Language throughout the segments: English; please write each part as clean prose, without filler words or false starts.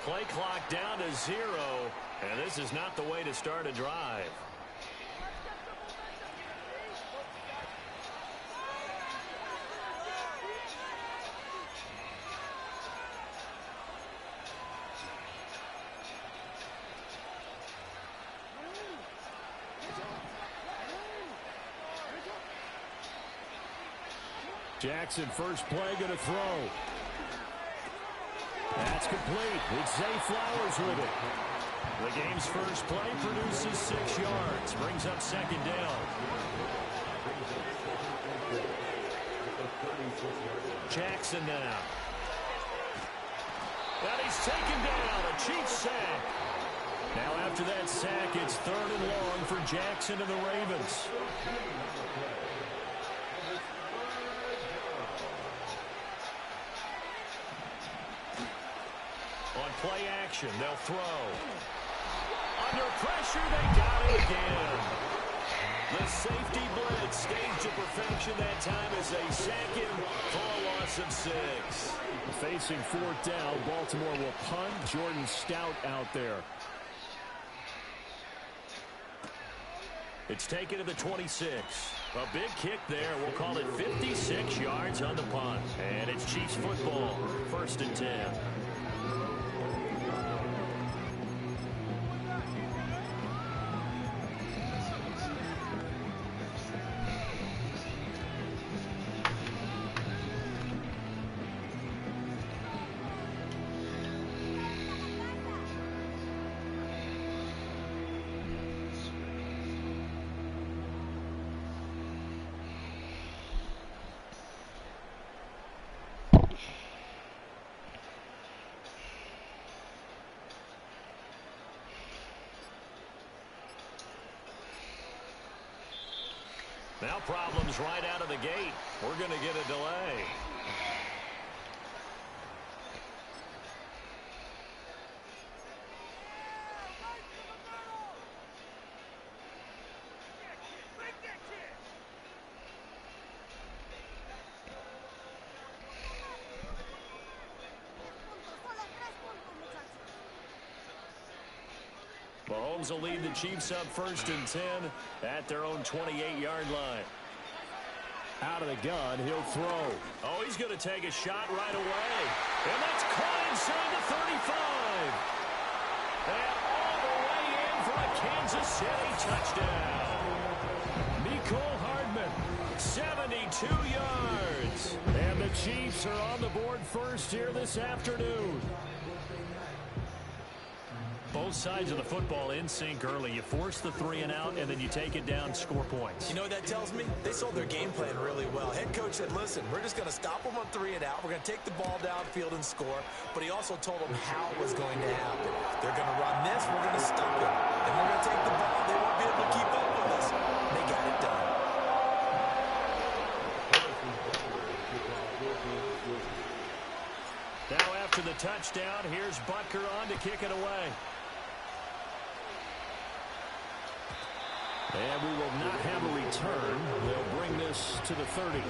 Play clock down to 0, and this is not the way to start a drive. Jackson, first play, going to throw. That's complete. It's Zay Flowers with it. The game's first play produces 6 yards. Brings up second down. Jackson now. And he's taken down. A Chiefs sack. Now after that sack, it's 3rd and long for Jackson and the Ravens. Play action, they'll throw. Under pressure, they got it again. The safety blitz staged to perfection that time as they sack him for a loss of 6. Facing 4th down, Baltimore will punt. Jordan Stout out there. It's taken to the 26. A big kick there. We'll call it 56 yards on the punt. And it's Chiefs football, 1st and 10. Now problems right out of the gate. We're going to get a delay. Mahomes will lead the Chiefs up 1st and 10 at their own 28-yard line. Out of the gun, he'll throw. Oh, he's going to take a shot right away. And that's caught inside the 35. And all the way in for a Kansas City touchdown. Mecole Hardman, 72 yards. And the Chiefs are on the board first here this afternoon. Both sides of the football in sync early. You force the 3 and out, and then you take it down, score points. You know what that tells me? They sold their game plan really well. Head coach said, listen, we're just going to stop them on 3 and out. We're going to take the ball downfield and score. But he also told them how it was going to happen. They're going to run this. We're going to stop it. And we're going to take the ball. They won't be able to keep up with us. They got it done. Now after the touchdown, here's Butker on to kick it away. And we will not have a return. They'll bring this to the 30.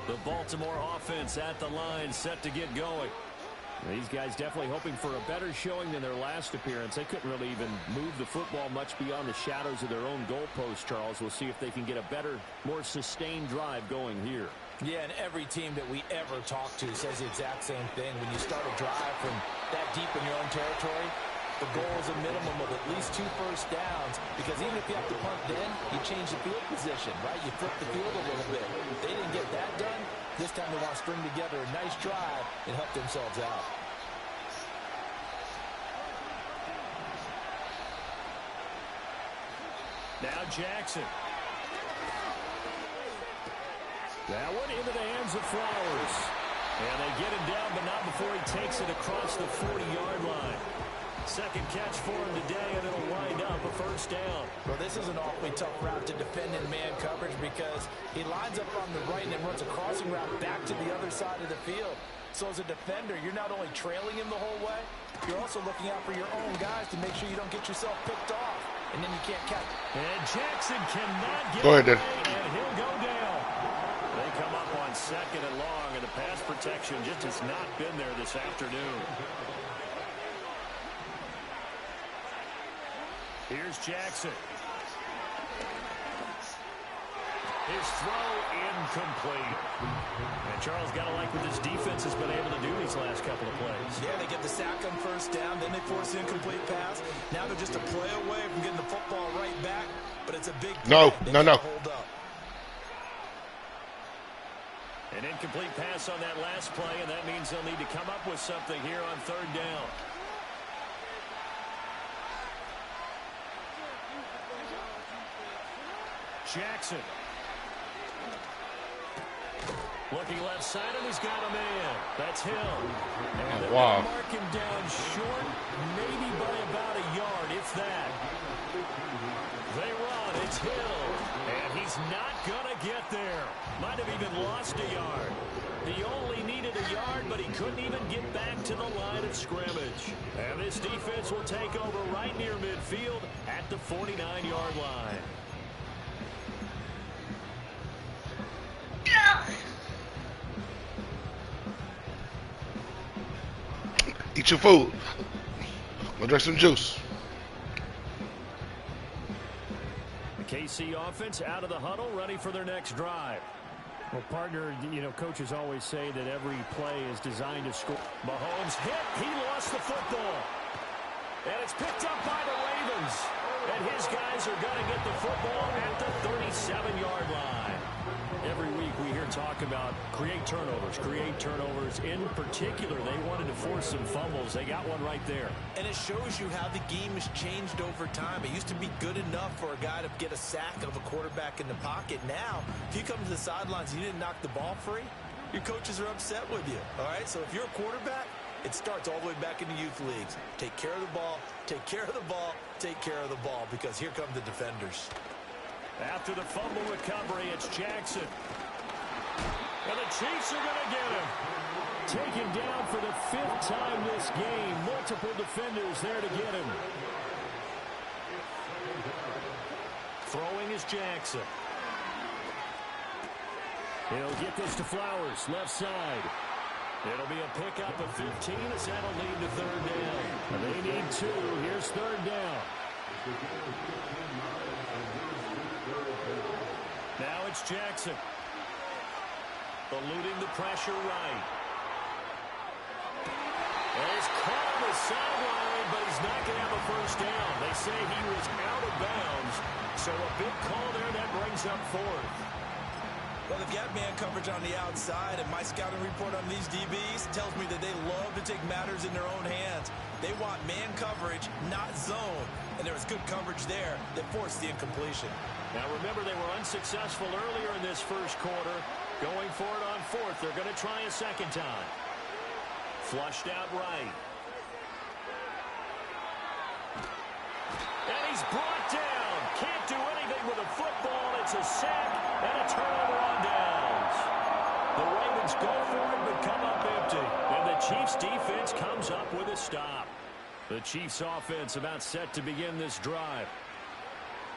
The Baltimore offense at the line, set to get going. These guys definitely hoping for a better showing than their last appearance. They couldn't really even move the football much beyond the shadows of their own goalpost, Charles. We'll see if they can get a better, more sustained drive going here. Yeah, and every team that we ever talk to says the exact same thing. When you start a drive from that deep in your own territory, the goal is a minimum of at least 2 first downs, because even if you have to punt then, you change the field position, right? You flip the field a little bit. If they didn't get that done, this time they want to string together a nice drive and help themselves out. Now Jackson. That one into the hands of Flowers. And they get him down, but not before he takes it across the 40-yard line. Second catch for him today, and it'll wind up a first down. Well, this is an awfully tough route to defend in man coverage, because he lines up on the right and then runs a crossing route back to the other side of the field. So as a defender, you're not only trailing him the whole way, you're also looking out for your own guys to make sure you don't get yourself picked off. And then you can't catch. And Jackson cannot get away, and he'll go down. They come up on second and long, and the pass protection just has not been there this afternoon. Here's Jackson. His throw incomplete. And Charles, got to like what this defense has been able to do these last couple of plays. Yeah, they get the sack on first down, then they force the incomplete pass. Now they're just a play away from getting the football right back, but it's a big play. No. Hold up. An incomplete pass on that last play, and that means they'll need to come up with something here on third down. Jackson. Looking left side, and he's got a man. That's Hill. And they're going to mark him down short, maybe by about a yard, if that. They run. It's Hill. And he's not going to get there. Might have even lost a yard. He only needed a yard, but he couldn't even get back to the line of scrimmage. And this defense will take over right near midfield at the 49-yard line. Eat your food. Go drink some juice. The KC offense out of the huddle, ready for their next drive. Well, partner, you know, coaches always say that every play is designed to score. Mahomes hit. He lost the football. And it's picked up by the Ravens. And his guys are going to get the football at the 37-yard line. Every week we hear talk about create turnovers. In particular, they wanted to force some fumbles. They got one right there. And it shows you how the game has changed over time. It used to be good enough for a guy to get a sack of a quarterback in the pocket. Now, if you come to the sidelines and you didn't knock the ball free, your coaches are upset with you. All right, so if you're a quarterback, it starts all the way back in the youth leagues. Take care of the ball, take care of the ball, take care of the ball, because here come the defenders. After the fumble recovery, it's Jackson. And the Chiefs are going to get him. Taken down for the 5th time this game. Multiple defenders there to get him. Throwing is Jackson. He'll get this to Flowers, left side. It'll be a pickup of 15 as that'll lead to third down. They need 2. Here's third down. Now it's Jackson. Eluding the pressure right. And he's caught on the sideline, but he's not going to have a first down. They say he was out of bounds. So a big call there that brings up 4th. Well, they've got man coverage on the outside, and my scouting report on these DBs tells me that they love to take matters in their own hands. They want man coverage, not zone. And there was good coverage there that forced the incompletion. Now, remember, they were unsuccessful earlier in this first quarter. Going for it on 4th. They're going to try a second time. Flushed out right. And he's brought down. Can't do anything with a football. It's a sack and a turnover on downs. The Ravens go for it but come up empty. And the Chiefs defense comes up with a stop. The Chiefs offense about set to begin this drive.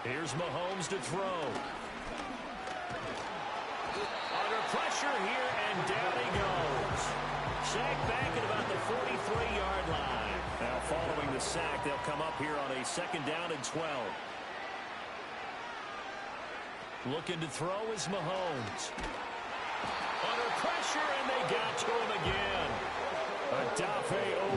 Here's Mahomes to throw. Under pressure here, and down he goes. sack back at about the 43-yard line. Now following the sack, they'll come up here on a 2nd down and 12. Looking to throw is Mahomes. Under pressure, and they got to him again. Odafe Owe.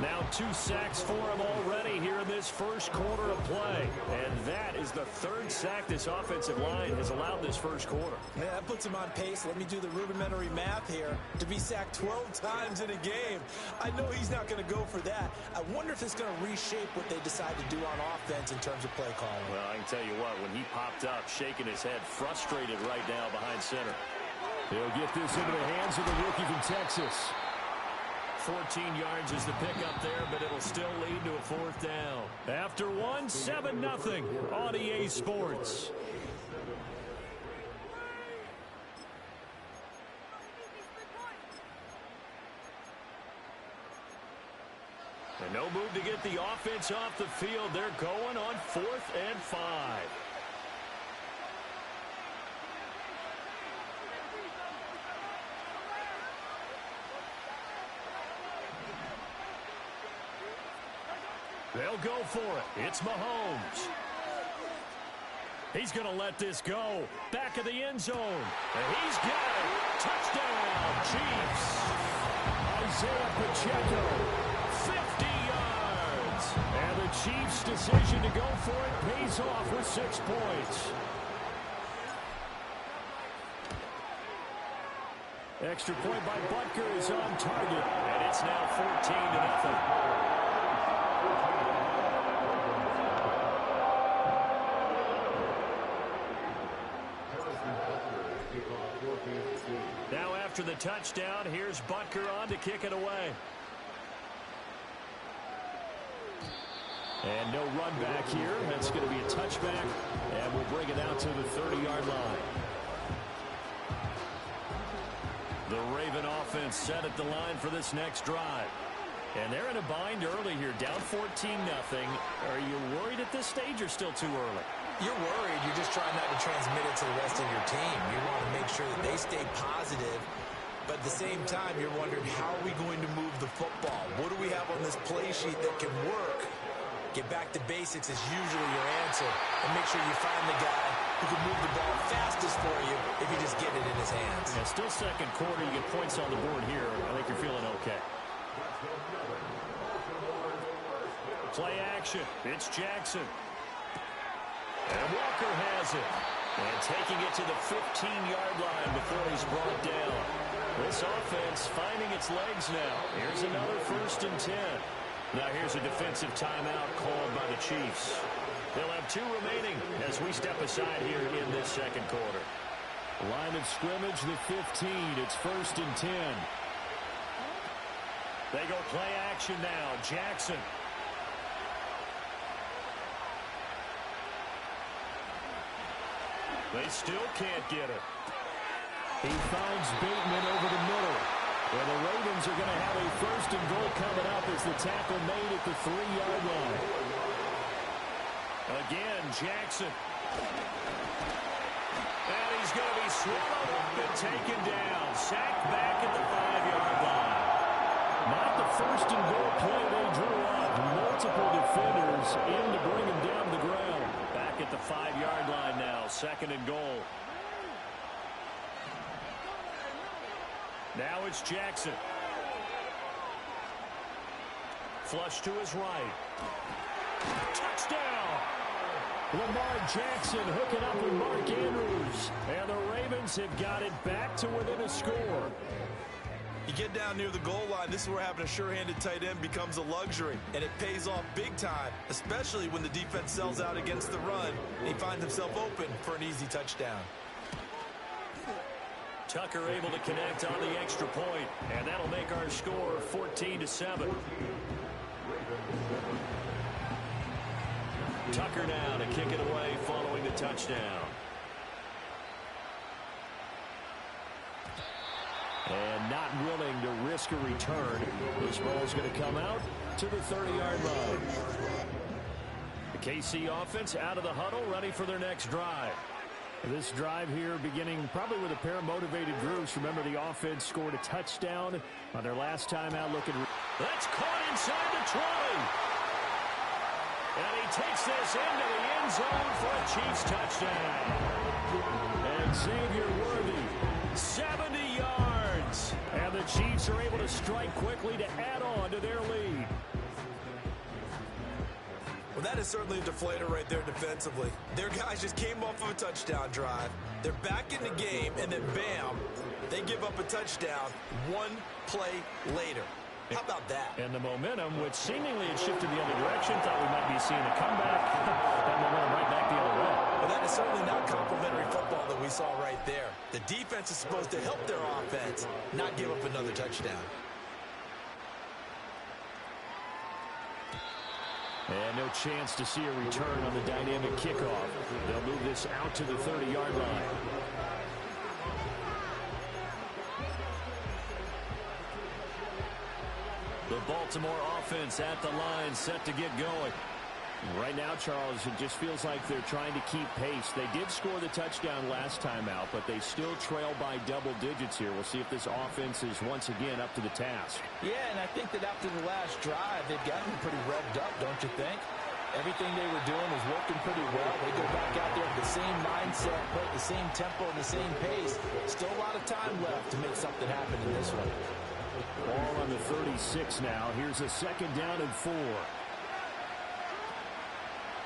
Now 2 sacks for him already here in this first quarter of play. And that is the 3rd sack this offensive line has allowed this first quarter. Yeah, that puts him on pace. Let me do the rudimentary math here. To be sacked 12 times in a game. I know he's not going to go for that. I wonder if it's going to reshape what they decide to do on offense in terms of play calling. Well, I can tell you what, when he popped up, shaking his head, frustrated right now behind center. He'll get this into the hands of the rookie from Texas. 14 yards is the pickup there, but it'll still lead to a 4th down. After one, 7-0 on EA Sports. And no move to get the offense off the field. They're going on 4th and 5. They'll go for it. It's Mahomes. He's going to let this go. Back of the end zone. And he's got it. Touchdown, Chiefs. Isaiah Pacheco, 50 yards. And the Chiefs' decision to go for it pays off with 6 points. Extra point by Butker is on target. And it's now 14-0. Now after the touchdown, here's Butker on to kick it away. And no run back here. That's going to be a touchback. And we'll bring it out to the 30-yard line. The Raven offense set at the line for this next drive. And they're in a bind early here, down 14-0. Are you worried at this stage or still too early? You're worried. You're just trying not to transmit it to the rest of your team. You want to make sure that they stay positive. But at the same time, you're wondering, how are we going to move the football? What do we have on this play sheet that can work? Get back to basics is usually your answer. And make sure you find the guy who can move the ball fastest for you if you just get it in his hands. Yeah, still second quarter. You get points on the board here. I think you're feeling okay. Play action. It's Jackson. And Walker has it. And taking it to the 15-yard line before he's brought down. This offense finding its legs now. Here's another 1st and 10. Now here's a defensive timeout called by the Chiefs. They'll have 2 remaining as we step aside here in this second quarter. Line of scrimmage, the 15. It's 1st and 10. They go play action now. Jackson. They still can't get it. He finds Bateman over the middle. And the Ravens are going to have a 1st and goal coming up as the tackle made at the 3-yard line. Again, Jackson. And he's going to be swallowed up and taken down. Sacked back at the 5-yard line. Not the 1st and goal play they drew up. Multiple defenders in to bring him down to the ground. Back at the 5-yard line now. 2nd and goal. Now it's Jackson. Flush to his right. Touchdown! Lamar Jackson hooking up with Mark Andrews. And the Ravens have got it back to within a score. You get down near the goal line, this is where having a sure-handed tight end becomes a luxury. And it pays off big time, especially when the defense sells out against the run. And he finds himself open for an easy touchdown. Tucker able to connect on the extra point, and that'll make our score 14-7. Tucker now to kick it away following the touchdown. And not willing to risk a return. This ball's going to come out to the 30-yard line. The KC offense out of the huddle, ready for their next drive. This drive here beginning probably with a pair of motivated groups. Remember, the offense scored a touchdown on their last time out looking. That's caught inside the 20. And he takes this into the end zone for a Chiefs touchdown. And Xavier Worthy, 70 yards. and the Chiefs are able to strike quickly to add on to their lead. Well, that is certainly a deflator right there defensively. Their guys just came off of a touchdown drive. They're back in the game, and then bam, they give up a touchdown one play later. How about that? And the momentum, which seemingly had shifted the other direction, thought we might be seeing a comeback. That momentum right back the other way. Well, that is certainly not complimentary football that we saw right there. The defense is supposed to help their offense, not give up another touchdown. And no chance to see a return on the dynamic kickoff. They'll move this out to the 30-yard line. The Baltimore offense at the line, set to get going. Right now, Charles, it just feels like they're trying to keep pace. They did score the touchdown last time out, but they still trail by double digits here. We'll see if this offense is once again up to the task. Yeah, and I think that after the last drive, they've gotten pretty revved up, don't you think? Everything they were doing was working pretty well. They go back out there with the same mindset, play at the same tempo, and the same pace. Still a lot of time left to make something happen in this one. Ball on the 36 now. Here's a second down and 4.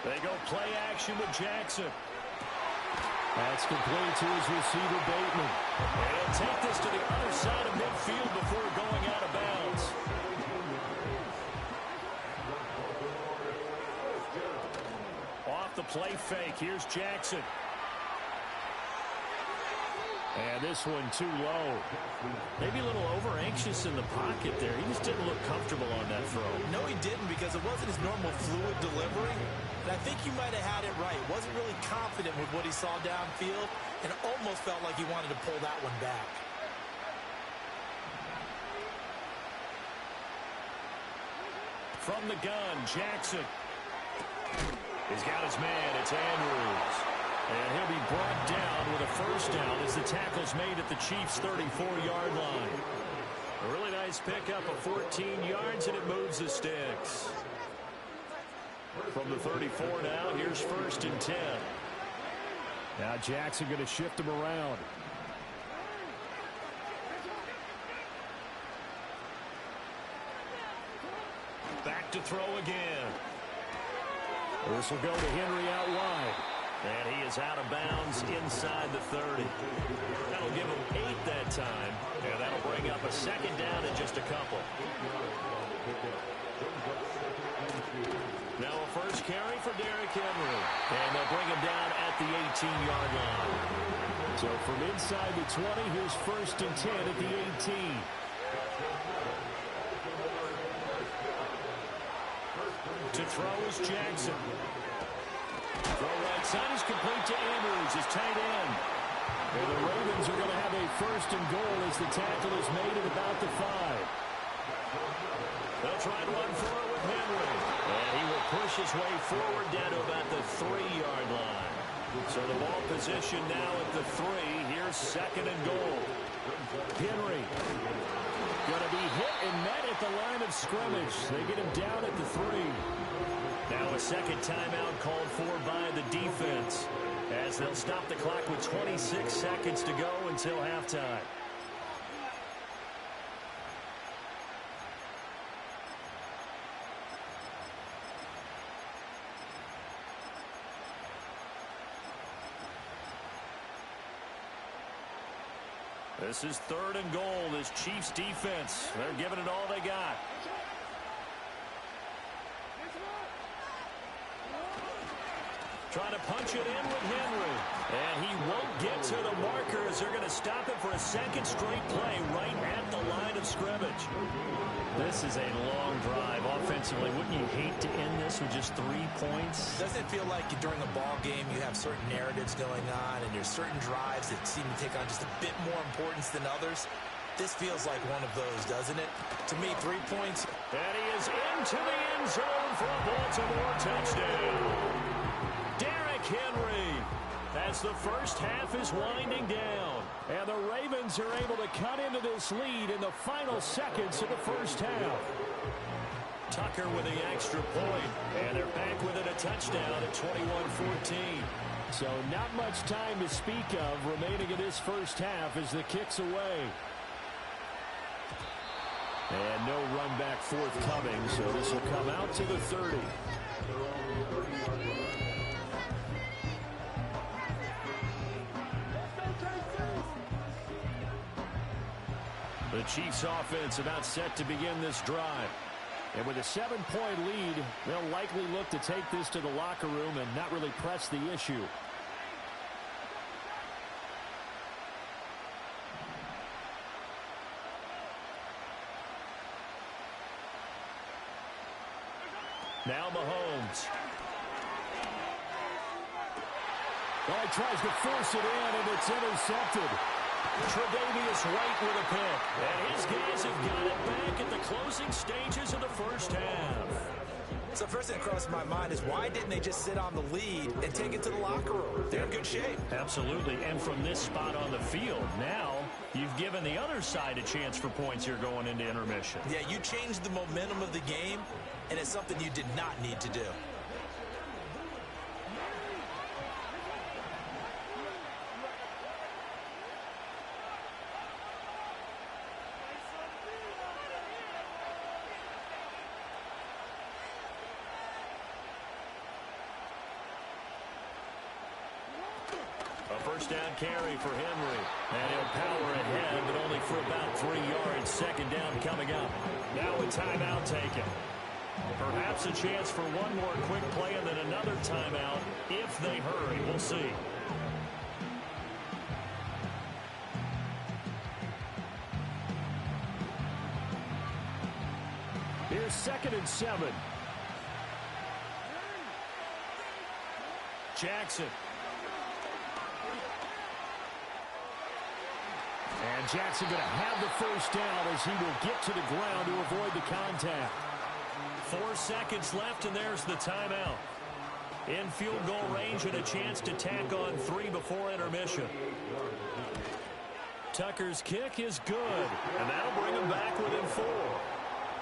They go play action with Jackson. That's complete to his receiver, Bateman. And he'll take this to the other side of midfield before going out of bounds. Off the play fake. Here's Jackson. And this one too low. Maybe a little over-anxious in the pocket there. He just didn't look comfortable on that throw. No, he didn't, because it wasn't his normal fluid delivery. And I think you might have had it right. Wasn't really confident with what he saw downfield, and almost felt like he wanted to pull that one back. From the gun, Jackson. He's got his man. It's Andrews. And he'll be brought down with a first down as the tackle's made at the Chiefs' 34-yard line. A really nice pickup of 14 yards, and it moves the sticks. From the 34 now, here's first and 10. Now Jackson going to shift him around. Back to throw again. This will go to Henry out wide. And he is out of bounds inside the 30. That'll give him 8 that time. And that'll bring up a second down in just a couple. Now a first carry for Derrick Henry. And they'll bring him down at the 18-yard line. So from inside the 20, here's first and 10 at the 18. To throw is Jackson. Throw right side is complete to Andrews, his tight end. And the Ravens are going to have a first and goal as the tackle is made at about the 5. They'll try to run for it with Henry. And he will push his way forward down to about the 3-yard line. So the ball position now at the 3. Here's second and goal. Henry going to be hit and met at the line of scrimmage. They get him down at the 3. Now a second timeout called for by the defense, as they'll stop the clock with 26 seconds to go until halftime. This is third and goal. This Chiefs defense, they're giving it all they got. Trying to punch it in with Henry. And he won't get to the markers. They're going to stop it for a second straight play right at the line of scrimmage. This is a long drive offensively. Wouldn't you hate to end this with just 3 points? Doesn't it feel like during a ball game you have certain narratives going on and there's certain drives that seem to take on just a bit more importance than others? This feels like one of those, doesn't it? To me, 3 points. And he is into the end zone for a Baltimore touchdown. Derrick Henry as the first half is winding down. And the Ravens are able to cut into this lead in the final seconds of the first half. Tucker with the extra point, and they're back within a touchdown at 21-14. So not much time to speak of remaining in this first half as the kick's away. And no run back forthcoming, so this will come out to the 30. The Chiefs offense about set to begin this drive. And with a 7-point lead, they'll likely look to take this to the locker room and not really press the issue. Now Mahomes. Oh, he tries to force it in, and it's intercepted. Tre'Davious White with a pick. And his guys have got it back at the closing stages of the first half. So first thing that crossed my mind is why didn't they just sit on the lead and take it to the locker room? They're in good shape. Absolutely. And from this spot on the field, now you've given the other side a chance for points here going into intermission. Yeah, you changed the momentum of the game, and it's something you did not need to do. First down carry for Henry. And he'll power ahead, but only for about 3 yards. Second down coming up. Now a timeout taken. Perhaps a chance for one more quick play and then another timeout if they hurry. We'll see. Here's 2nd and 7. Jackson. And Jackson going to have the first down as he will get to the ground to avoid the contact. 4 seconds left, and there's the timeout. In field goal range and a chance to tack on 3 before intermission. Tucker's kick is good, and that'll bring him back within 4.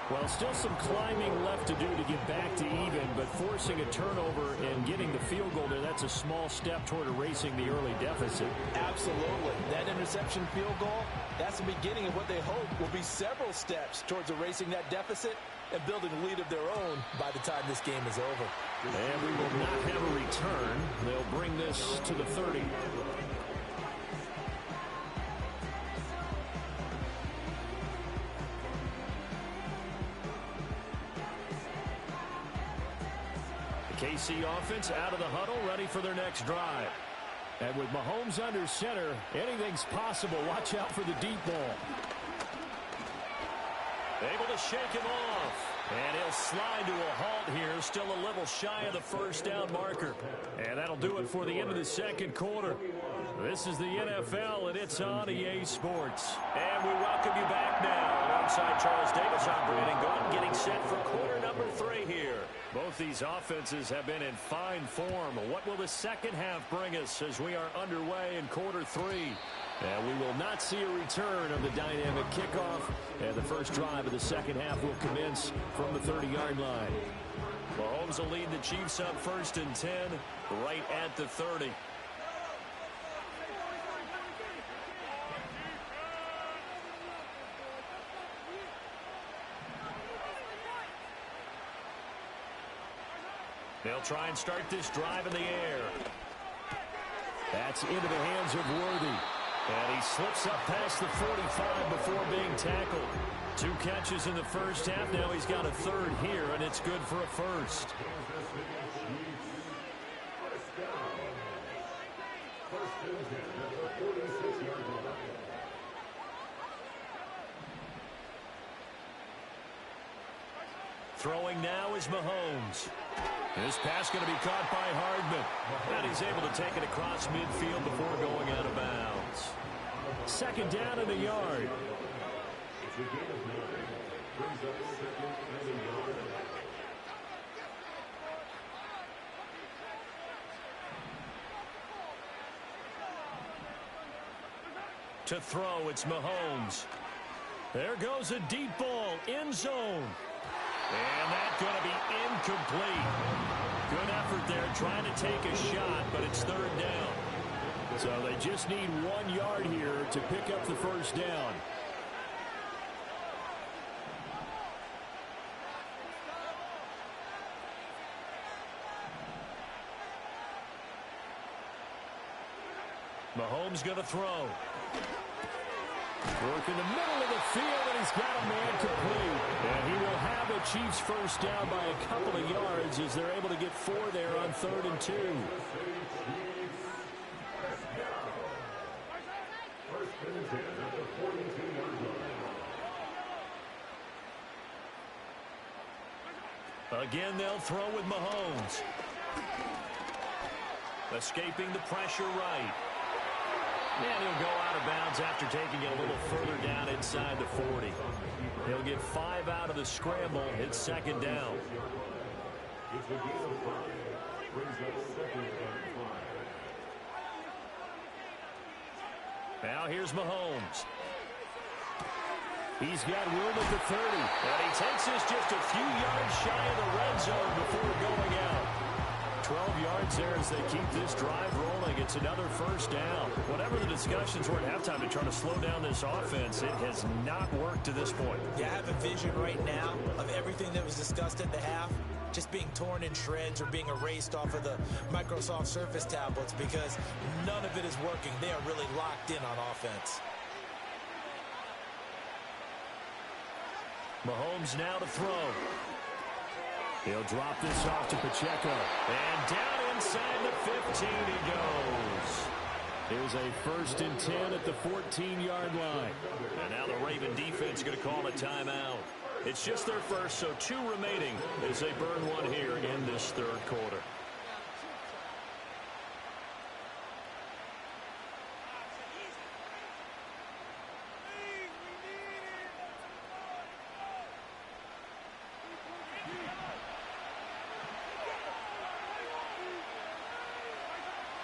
Well, still some climbing left to do to get back to even, but forcing a turnover and getting the field goal there, that's a small step toward erasing the early deficit. Absolutely. That interception field goal, that's the beginning of what they hope will be several steps towards erasing that deficit and building a lead of their own by the time this game is over. And we will not have a return. They'll bring this to the 30. KC offense out of the huddle, ready for their next drive. And with Mahomes under center, anything's possible. Watch out for the deep ball. Able to shake him off. And he'll slide to a halt here, still a little shy of the first down marker. And that'll do it for the end of the second quarter. This is the NFL, and it's on EA Sports. And we welcome you back now. Alongside Charles Davis, I'm Brandon Gordon, getting set for quarter number 3 here. Both these offenses have been in fine form. What will the second half bring us as we are underway in quarter 3? And we will not see a return of the dynamic kickoff. And the first drive of the second half will commence from the 30-yard line. Mahomes will lead the Chiefs up 1st and 10, right at the 30. They'll try and start this drive in the air. That's into the hands of Worthy. And he slips up past the 45 before being tackled. 2 catches in the first half. Now he's got a 3rd here, and it's good for a first. Throwing now is Mahomes. This pass going to be caught by Hardman. And he's able to take it across midfield before going out of bounds. 2nd down in the yard. To throw, it's Mahomes. There goes a deep ball, end zone. And that's going to be incomplete. Good effort there trying to take a shot, but it's third down. So they just need 1 yard here to pick up the first down. Mahomes going to throw. Work in the middle of the field, and he's got a man complete. And he will have the Chiefs first down by a couple of yards as they're able to get 4 there on 3rd and 2. Again, they'll throw with Mahomes. Escaping the pressure right. And he'll go out of bounds after taking it a little further down inside the 40. He'll get 5 out of the scramble. It's second down. Now here's Mahomes. He's got room at the 30. And he takes this just a few yards shy of the red zone before going out. 12 yards there as they keep this drive rolling. It's another first down. Whatever the discussions were at halftime to try to slow down this offense, it has not worked to this point. Yeah, I have a vision right now of everything that was discussed at the half just being torn in shreds or being erased off of the Microsoft Surface tablets because none of it is working. They are really locked in on offense. Mahomes now to throw. He'll drop this off to Pacheco. And down inside the 15 he goes. Here's a 1st and 10 at the 14-yard line. And now the Raven defense going to call a timeout. It's just their first, so 2 remaining as they burn 1 here in this 3rd quarter.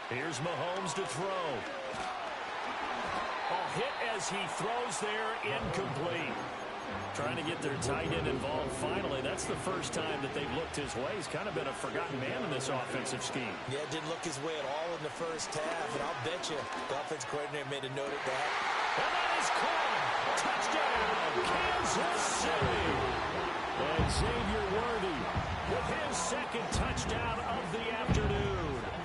Here's Mahomes to throw. Oh, hit as he throws there, incomplete. Trying to get their tight end involved finally. That's the first time that they've looked his way. He's kind of been a forgotten man in this offensive scheme. Yeah, didn't look his way at all in the first half, and I'll bet you the offense coordinator made a note of that. And that is caught. Touchdown, Kansas City. And Xavier Worthy with his 2nd touchdown of the afternoon.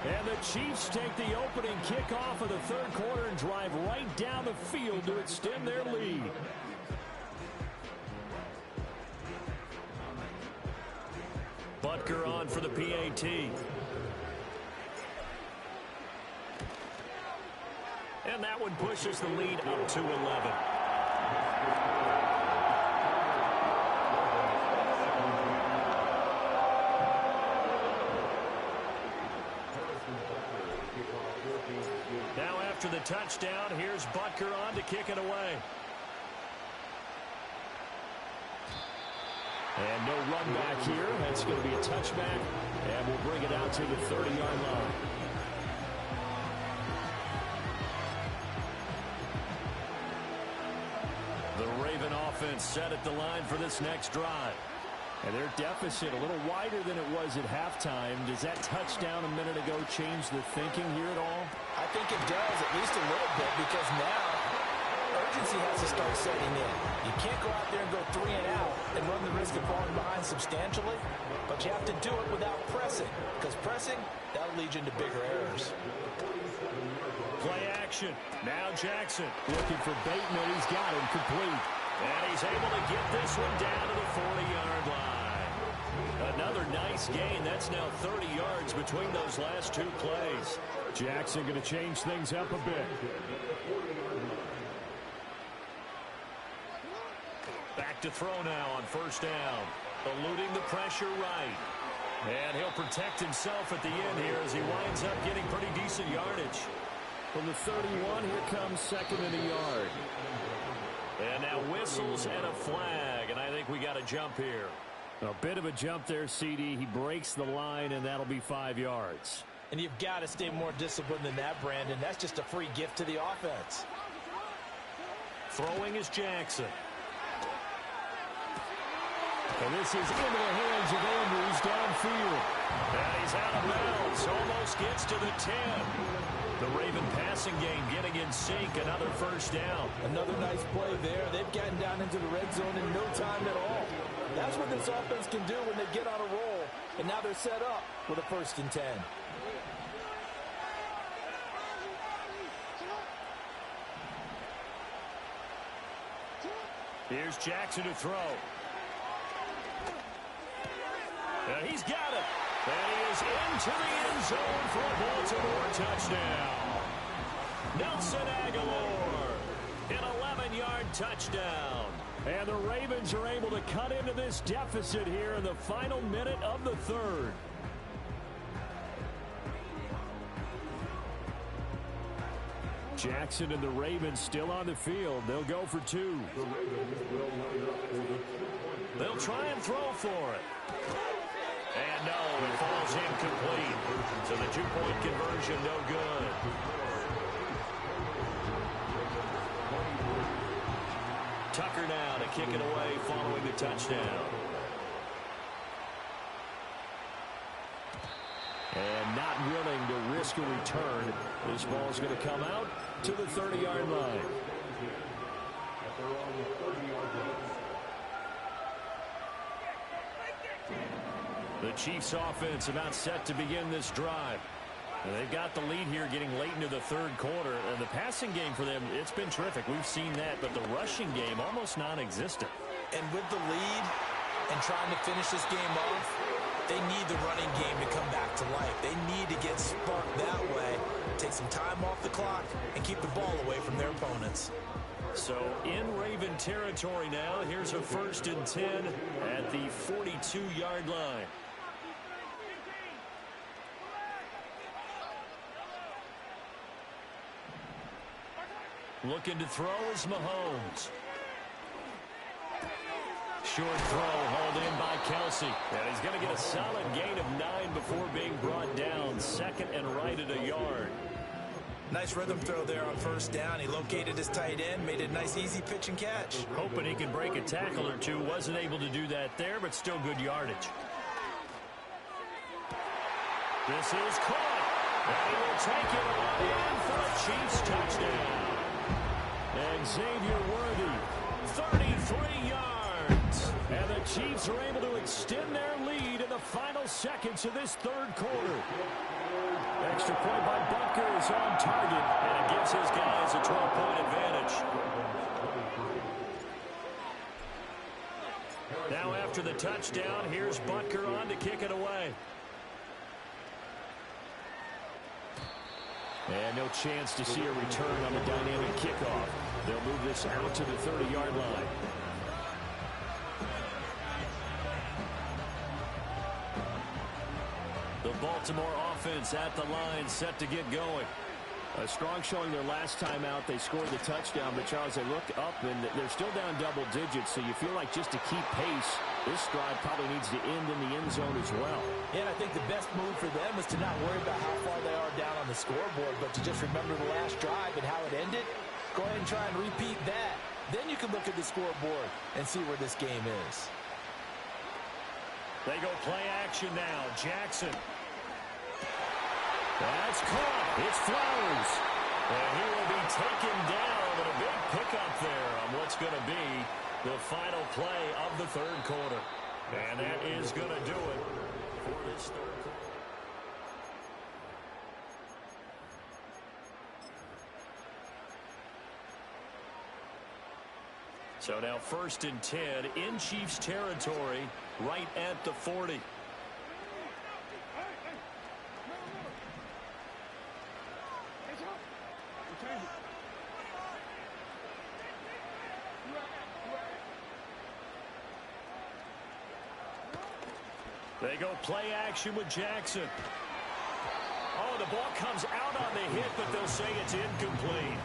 And the Chiefs take the opening kickoff of the 3rd quarter and drive right down the field to extend their lead. Butker on for the PAT. And that one pushes the lead up to 11. Now after the touchdown, here's Butker on to kick it away. And no run back here. That's going to be a touchback. And we'll bring it out to the 30-yard line. The Raven offense set at the line for this next drive. And their deficit a little wider than it was at halftime. Does that touchdown a minute ago change the thinking here at all? I think it does, at least a little bit, because now urgency has to start setting in. You can't go out there and go 3 and out and run the risk of falling behind substantially, but you have to do it without pressing, because pressing, that'll lead you into bigger errors. Play action. Now Jackson looking for Bateman. He's got him complete. And he's able to get this one down to the 40-yard line. Another nice gain. That's now 30 yards between those last 2 plays. Jackson going to change things up a bit. Back to throw now on 1st down. Eluding the pressure right. And he'll protect himself at the end here as he winds up getting pretty decent yardage. From the 31, here comes 2nd and a yard. And now whistles and a flag, and I think we got a jump here. A bit of a jump there, CD. He breaks the line, and that'll be 5 yards. And you've got to stay more disciplined than that, Brandon. That's just a free gift to the offense. Throwing is Jackson. And this is into the hands of Andrews downfield. And he's out of bounds. Almost gets to the 10. The Raven passing game getting in sync. Another first down. Another nice play there. They've gotten down into the red zone in no time at all. That's what this offense can do when they get on a roll. And now they're set up with a 1st and 10. Here's Jackson to throw. And he's got it. And he is into the end zone for a Baltimore touchdown. Nelson Aguilar, an 11-yard touchdown. And the Ravens are able to cut into this deficit here in the final minute of the 3rd. Jackson and the Ravens still on the field. They'll go for 2. They'll try and throw for it. And no, it falls incomplete. So the 2-point conversion, no good. Tucker now to kick it away following the touchdown. And not willing to risk a return. This ball's going to come out to the 30-yard line. The Chiefs offense about set to begin this drive. And they've got the lead here getting late into the 3rd quarter. And the passing game for them, it's been terrific. We've seen that. But the rushing game, almost non-existent. And with the lead and trying to finish this game off, they need the running game to come back to life. They need to get sparked that way, take some time off the clock, and keep the ball away from their opponents. So in Raven territory now, here's a 1st and 10 at the 42-yard line. Looking to throw is Mahomes. Short throw hauled in by Kelsey. And he's going to get a solid gain of 9 before being brought down. 2nd and right at a yard. Nice rhythm throw there on 1st down. He located his tight end, made it a nice easy pitch and catch. Hoping he could break a tackle or two. Wasn't able to do that there, but still good yardage. This is caught. And he will take it away in for a Chiefs touchdown. And Xavier Worthy, 33 yards. And the Chiefs are able to extend their lead in the final seconds of this 3rd quarter. Extra point by Butker is on target, and it gives his guys a 12-point advantage. Now after the touchdown, here's Butker on to kick it away. And no chance to see a return on the dynamic kickoff. They'll move this out to the 30-yard line. The Baltimore offense at the line, set to get going. A strong showing their last time out. They scored the touchdown, but Charles, they look up, and they're still down double digits, so you feel like just to keep pace, this drive probably needs to end in the end zone as well. Yeah, and I think the best move for them is to not worry about how far they are down on the scoreboard, but to just remember the last drive and how it ended. Go ahead and try and repeat that. Then you can look at the scoreboard and see where this game is. They go play action now. Jackson. That's caught. It's Flowers. And he will be taken down, and a big pickup there on what's going to be the final play of the 3rd quarter. And that is going to do it for this 3rd quarter. So now 1st and 10 in Chiefs territory, right at the 40. They go play action with Jackson. Oh, the ball comes out on the hit, but they'll say it's incomplete.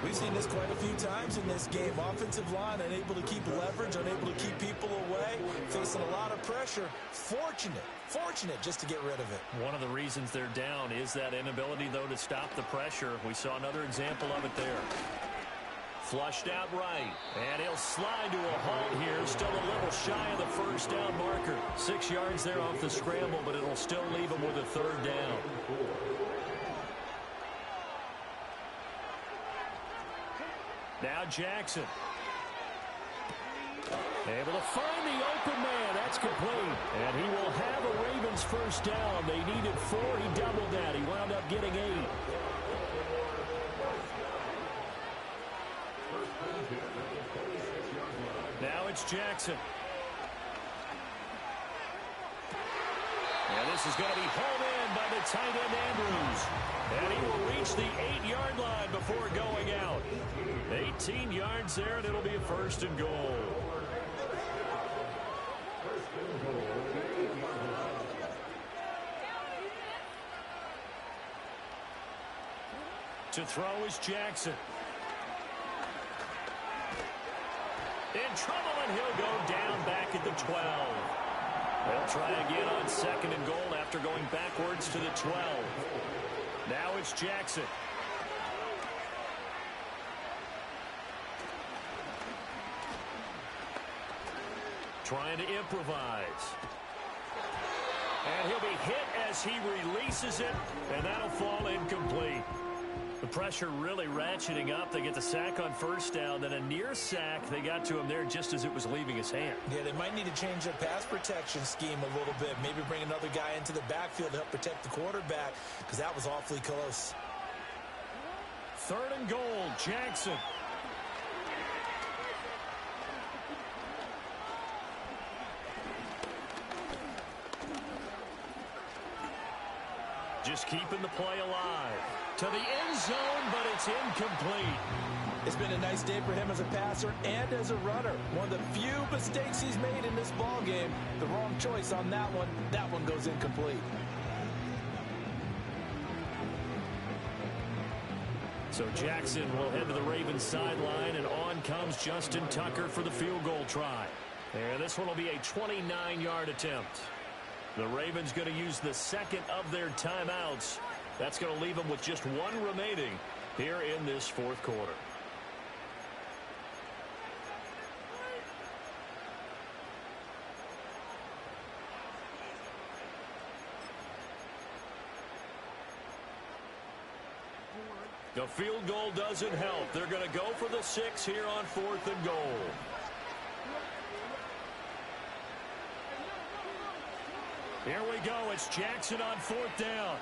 We've seen this quite a few times in this game. Offensive line unable to keep leverage, unable to keep people away, facing a lot of pressure. Fortunate just to get rid of it. One of the reasons they're down is that inability, though, to stop the pressure. We saw another example of it there. Flushed out right. And he'll slide to a halt here. Still a little shy of the first down marker. 6 yards there off the scramble, but it'll still leave him with a third down. Now Jackson. Able to find the open man. That's complete. And he will have a Ravens first down. They needed 4. He doubled that. He wound up getting 8. Now it's Jackson. And this is going to be home in by the tight end Andrews. And he will reach the 8-yard line before going out. 18 yards there, and it'll be a first and goal. To throw is Jackson. In trouble, and he'll go down back at the 12. They'll try again on second and goal after going backwards to the 12. Now it's Jackson. Trying to improvise. And he'll be hit as he releases it, and that'll fall incomplete. The pressure really ratcheting up. They get the sack on first down, then a near sack. They got to him there just as it was leaving his hand. Yeah, they might need to change their pass protection scheme a little bit. Maybe bring another guy into the backfield to help protect the quarterback, because that was awfully close. Third and goal, Jackson. Just keeping the play alive. To the end zone, but it's incomplete. It's been a nice day for him as a passer and as a runner. One of the few mistakes he's made in this ball game. The wrong choice on that one. That one goes incomplete. So Jackson will head to the Ravens sideline, and on comes Justin Tucker for the field goal try. And this one will be a 29-yard attempt. The Ravens going to use the second of their timeouts. That's going to leave them with just one remaining here in this fourth quarter. The field goal doesn't help. They're going to go for the 6 here on 4th and goal. Here we go. It's Jackson on 4th down.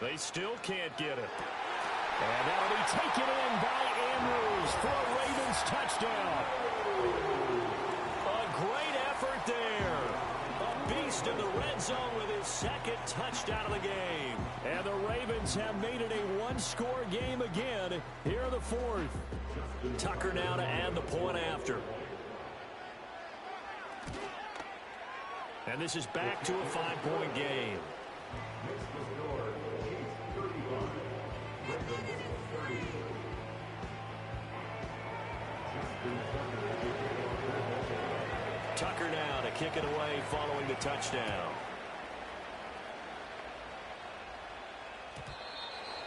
They still can't get it. And that'll be taken in by Andrews for a Ravens touchdown. A great effort there. A beast in the red zone with his second touchdown of the game. And the Ravens have made it a one-score game again here in the fourth. Tucker now to add the point after. And this is back to a 5-point game. Tucker now to kick it away following the touchdown.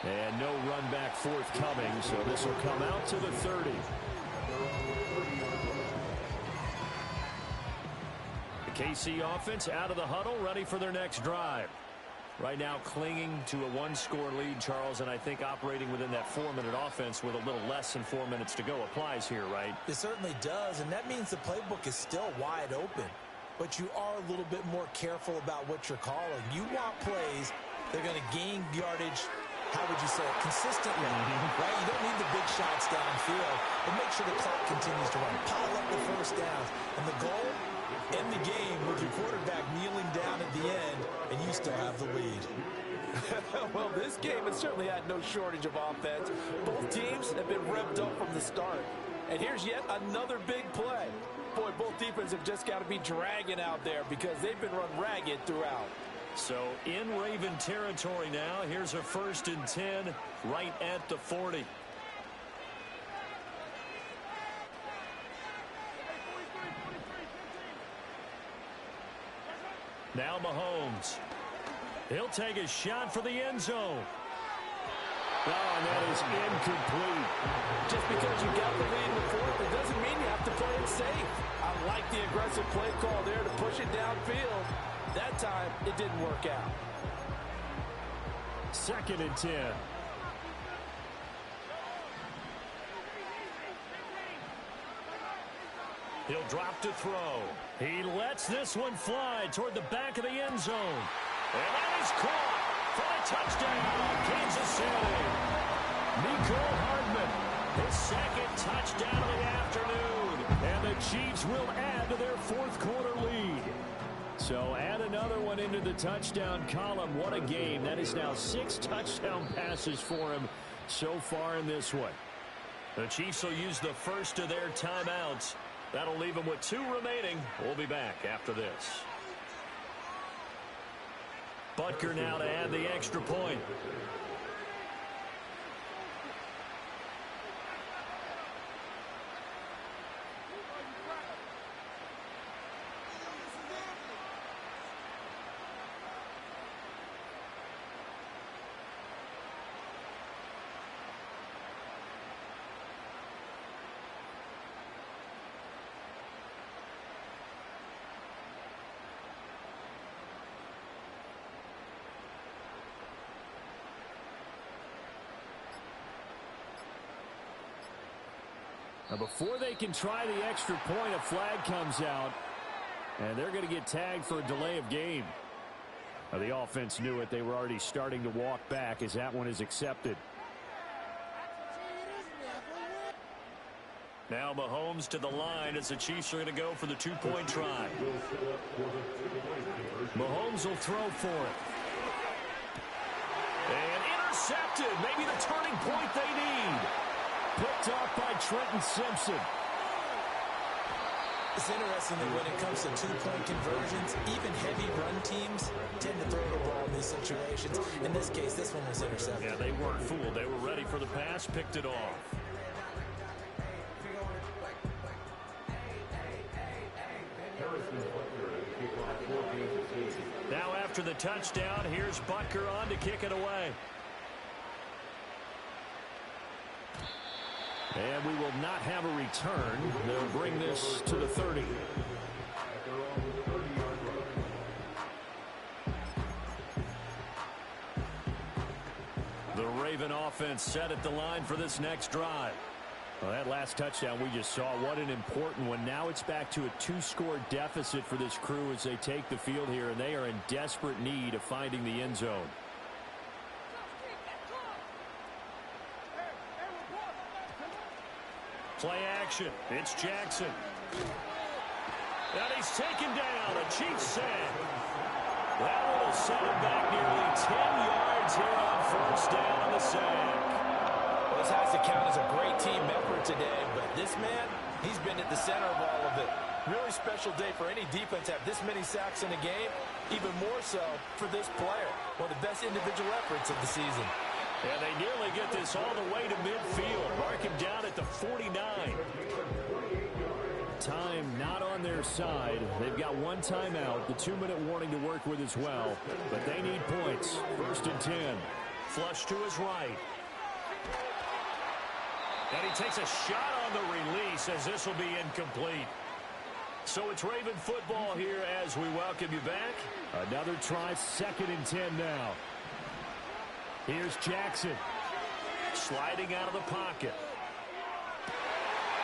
And no run back forthcoming, so this will come out to the 30. The KC offense out of the huddle, ready for their next drive. Right now clinging to a one-score lead, Charles, and I think operating within that 4-minute offense with a little less than 4 minutes to go applies here, right? It certainly does, and that means the playbook is still wide open. But you are a little bit more careful about what you're calling. You want plays that are going to gain yardage, how would you say it, consistently, right? You don't need the big shots downfield, but make sure the clock continues to run. Pile up the first downs. And the goal, end the game with your quarterback kneeling down at the end, and you still have the lead. Well, this game has certainly had no shortage of offense. Both teams have been revved up from the start. And here's yet another big play. Boy, both defenses have just got to be dragging out there because they've been run ragged throughout. So in Raven territory now. Here's a 1st and 10 right at the 40. Now Mahomes. He'll take a shot for the end zone. Oh, and that is incomplete. Just because you got the lead in the fourth, it doesn't mean you have to play it safe. I like the aggressive play call there to push it downfield. That time, it didn't work out. 2nd and 10. He'll drop to throw. He lets this one fly toward the back of the end zone. And that is caught for a touchdown, Kansas City. Nicole Hardman, his 2nd touchdown of the afternoon. And the Chiefs will add to their 4th quarter lead. So add another one into the touchdown column. What a game. That is now 6 touchdown passes for him so far in this one. The Chiefs will use the first of their timeouts. That'll leave them with 2 remaining. We'll be back after this. Butker now to add the extra point. Now before they can try the extra point, a flag comes out, and they're going to get tagged for a delay of game. Now the offense knew it. They were already starting to walk back as that one is accepted. Now Mahomes to the line as the Chiefs are going to go for the 2-point try. Mahomes will throw for it. And intercepted. Maybe the turning point they need. Picked off by Trenton Simpson. It's interesting that when it comes to 2-point conversions, even heavy run teams tend to throw the ball in these situations. In this case, this one was intercepted. Yeah, they weren't fooled. They were ready for the pass, picked it off. Now after the touchdown, here's Butker on to kick it away. And we will not have a return. They'll bring this to the 30. The Raven offense set at the line for this next drive. Well, that last touchdown we just saw, what an important one. Now it's back to a 2-score deficit for this crew as they take the field here, and they are in desperate need of finding the end zone. Play action. It's Jackson. And he's taken down. A Chiefs sack. That one will set him back nearly 10 yards here on 1st down on the sack. Well, this has to count as a great team effort today, but this man, he's been at the center of all of it. Really special day for any defense to have this many sacks in a game, even more so for this player. One of the best individual efforts of the season. And they nearly get this all the way to midfield. Mark him down at the 49. Time not on their side. They've got 1 timeout, the 2-minute warning to work with as well. But they need points. 1st and 10. Flush to his right. And he takes a shot on the release as this will be incomplete. So it's Raven football here as we welcome you back. Another try, 2nd and 10 now. Here's Jackson. Sliding out of the pocket.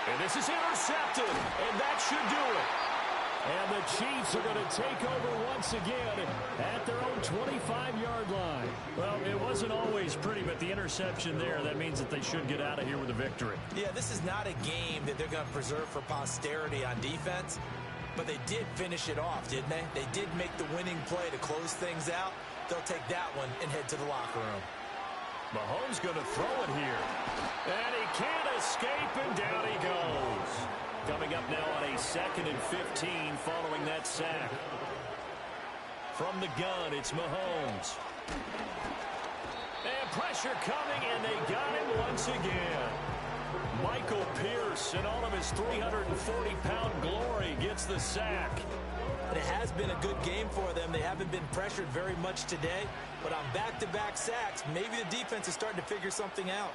And this is intercepted. And that should do it. And the Chiefs are going to take over once again at their own 25-yard line. Well, it wasn't always pretty, but the interception there, that means that they should get out of here with a victory. Yeah, this is not a game that they're going to preserve for posterity on defense, but they did finish it off, didn't they? They did make the winning play to close things out. They'll take that one and head to the locker room. Mahomes going to throw it here. And he can't escape, and down he goes. Coming up now on a 2nd and 15 following that sack. From the gun, it's Mahomes. And pressure coming, and they got him once again. Michael Pierce, in all of his 340-pound glory, gets the sack. It has been a good game for them. They haven't been pressured very much today, but on back-to-back sacks, maybe the defense is starting to figure something out.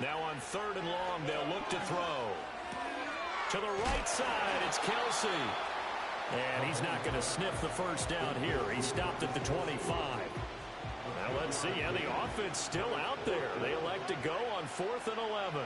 Now on 3rd and long, they'll look to throw. To the right side, it's Kelsey. And he's not going to sniff the first down here. He stopped at the 25. Now let's see. Yeah, the offense still out there. They elect to go on 4th and 11.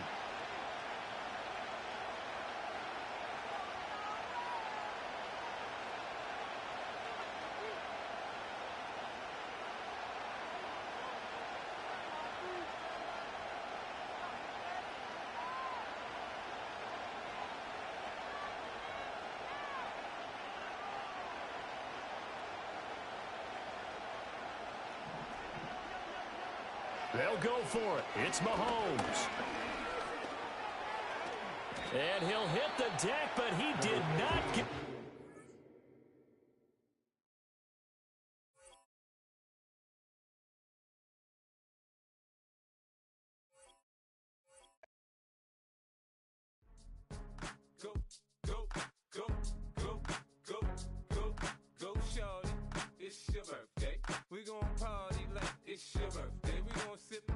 They'll go for it. It's Mahomes. And he'll hit the deck, but he did not get... Go, go, go, go, go, go, go, shorty. It's your birthday. We gon' party like it's your birthday. We gon' sip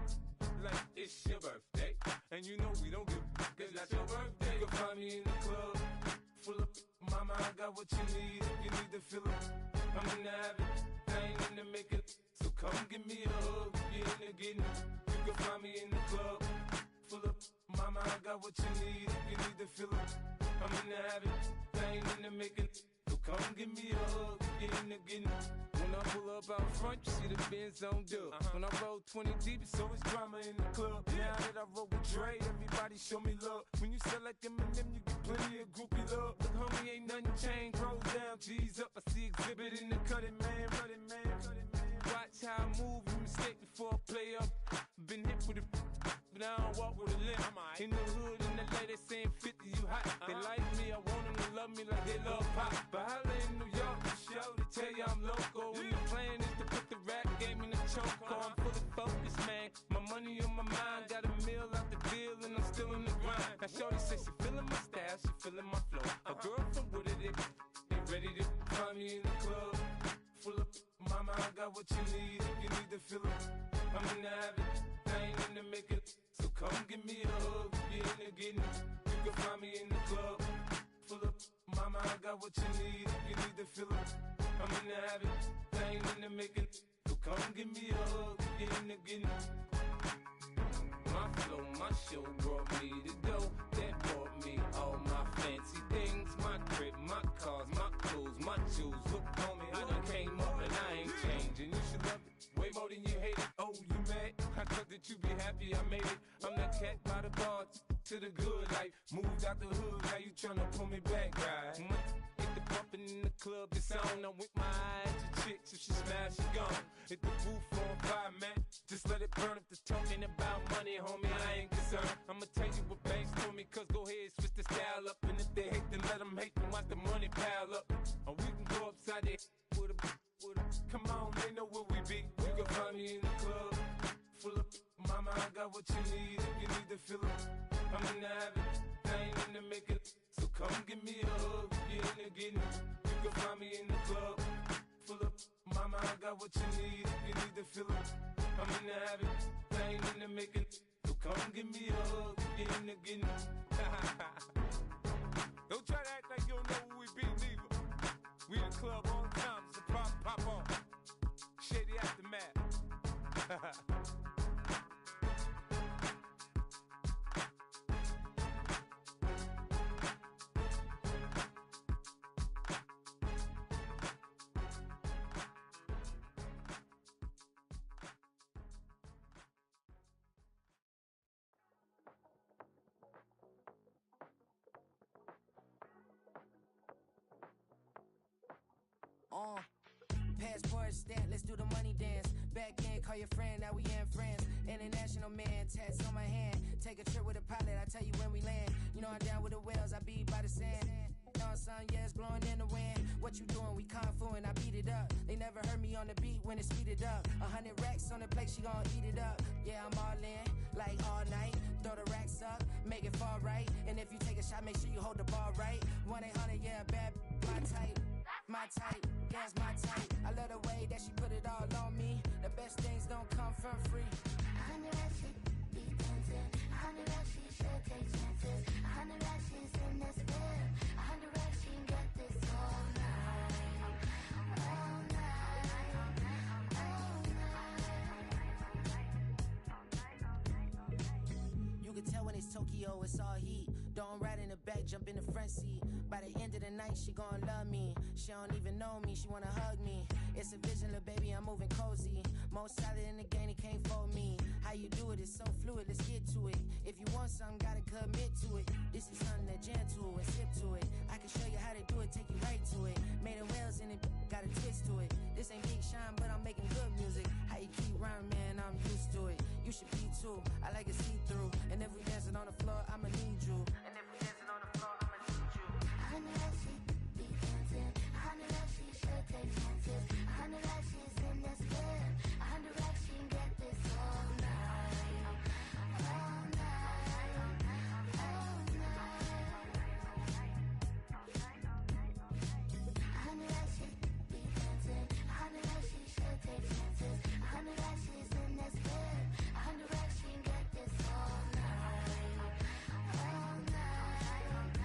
like it's your birthday. And you know we don't give cause that's your birthday. You can find me in the club, full of mama, I got what you need. If you need to fill up, I'm in the habit, I ain't in the make it. So come give me a hug, you in the getting. You can find me in the club, full of mama, I got what you need. If you need to fill up, I'm in the habit, I ain't in the making. So come give me a hug, you in the getting. When I pull up out front, you see the Benz on dub. When I roll 20 deep, it's always drama in the club. Now that I roll with Dre, everybody show me love. When you sell like Eminem, you get plenty of groupie love. Look, homie, ain't nothing changed. Rolls down, G's up. I see exhibit in the cutting, man. Watch how I move, you mistake before I play up. Been hit with a but I don't walk with a limp. In the hood, in the lady saying 50, you hot. They like me, I want them to love me like they love pop. But holla in New York, the show, they tell you I'm local. And the plan is to put the rap game in the choke. I'm fully focused, man. My money on my mind, got a meal out the deal, and I'm still in the grind. Now shorty says she feeling my style, she feeling my flow. A girl from Wooded, they ready to find me in the club. Full of mama, I got what you need. If you need to fill up, I'm in the habit, I ain't in the make it. So come give me a hug, you in the getting. You can find me in the club, full of mama, I got what you need. If you need to fill up, I'm in the habit, I ain't in the making. So come give me a hug, you in the getting. My flow, my show brought me the dough. That brought me all my fancy things. My crib, my cars, my clothes, my shoes. Look, homie, I done came up and I ain't changing. You should love it way more than you hate it. Oh, you mad? I thought that you be happy I made it. I'm that cat by the bar to the good life. Moved out the hood, now you tryna pull me back, right? Hit the bumpin' in the club, the sound. I'm with my eyes to chicks. If she smash, she gone. Hit the roof on fire, man. Just let it burn. If they're talking about money, homie, I ain't concerned. I'ma tell you what banks told me, cause go ahead, switch the style up. And if they hate, then let them hate, then watch the money pile up. Or we can go upside there with a come on, they know where we be. You can find me in the club, full of mama, I got what you need. If you need to fill up, I'm in the habit, I ain't in the making. So come give me a hug, you in the getting. You can find me in the club, full of mama, I got what you need. If you need to fill up, I'm in the habit, I ain't in the making. So come give me a hug, you in the getting. Don't try to act like you don't know where we be, neither. We in the club all the time, it's a pop on. Shady aftermath. Passport stamp, let's do the money dance. Back in, call your friend, now we in France. International man, tats on my hand. Take a trip with a pilot, I tell you when we land. You know I'm down with the whales, I be by the sand. Sun, yeah, it's blowing in the wind. What you doing? We kung fu and I beat it up. They never heard me on the beat when it speeded up. 100 racks on the plate, she gon' eat it up. Yeah, I'm all in. like all night. Throw the racks up, make it fall right. And if you take a shot, make sure you hold the ball right. 1-800, yeah, bad, my type. My type, yeah, it's my type. I love the way that she put it all on me. The best things don't come from free. 100 racks, she be dancing. 100 racks, she should take chances. 100 racks, she's in this bed. 100 racks, she can get this all night. All night. All night. You can tell when it's Tokyo, it's all heat. Don't ride in the back, jump in the front seat. By the end of the night, she gon' love me. She don't even know me, she wanna hug me. It's a vision, little baby, I'm moving cozy. Most solid in the game, he can't fold me. How you do it, it's so fluid, let's get to it. If you want something, gotta commit to it. This is something that jam to and sip to it. I can show you how to do it, take you right to it. Made of whales in it, got a twist to it. This ain't Big Sean, but I'm making good music. How you keep rhyming, man, I'm used to it. You should be too, I like it see-through. And if we dancing on the floor, I'ma need you. And if we dancing on the floor, I'ma need you. 100 racks, she be dancing. 100 racks, she should take chances. 100 racks, she's in this bed. 100 racks, she can get this all night. All night. All night. 100 racks, she be dancing. 100 racks, she should take chances. 100 racks, she's in this bed. 100 racks, she can get this all night. All night. All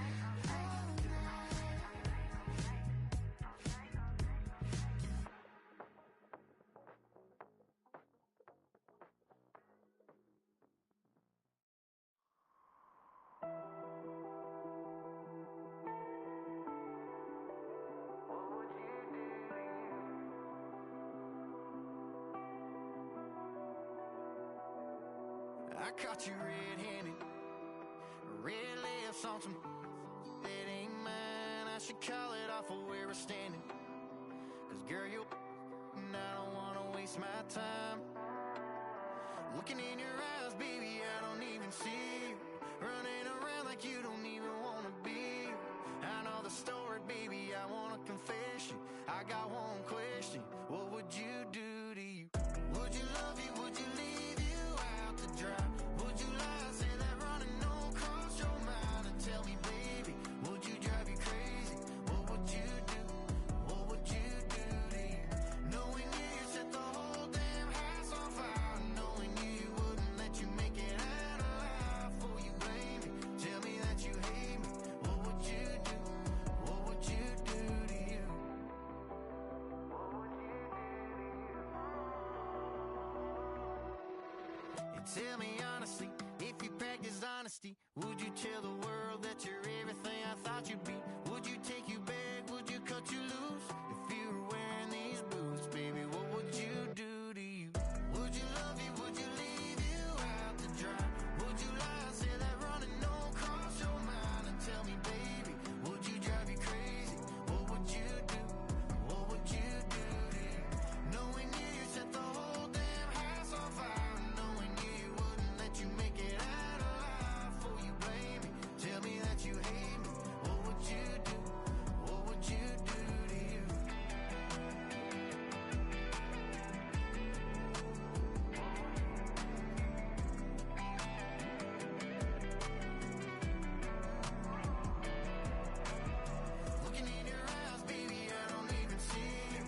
I caught you red-handed, red lips on some that ain't mine. I should call it off of where we're standing. Cause girl, you and I don't wanna waste my time. Looking in your eyes, baby, I don't even see you. Running around like you don't even wanna be. I know the story, baby, I want a confession. I got one question, what would you do to you? Would you love you, would you leave you out to dry? Would you lie, say that running don't cross your mind? And tell me, baby, would you drive you crazy? What would you do? What would you do to you? Knowing you set the whole damn house on fire. Knowing you wouldn't let you make it out alive. For you blame me, tell me that you hate me. What would you do? What would you do to you? And tell me honestly, if you practiced honesty, would you tell the world that you're everything I thought you'd be? Would you take you back? Would you cut you loose? If you were wearing these boots, baby, what would you do to you? Would you love you? Would you leave you out to dry? Would you lie, say that running don't cross your mind? And tell me, baby, would you drive you crazy? What would you do? What would you do to you? Knowing you set the whole damn house on fire. Knowing you wouldn't let you make it out alive. For you blame me, tell me that you hate me. What would you do? What would you do to you? Looking in your eyes, baby, I don't even see you.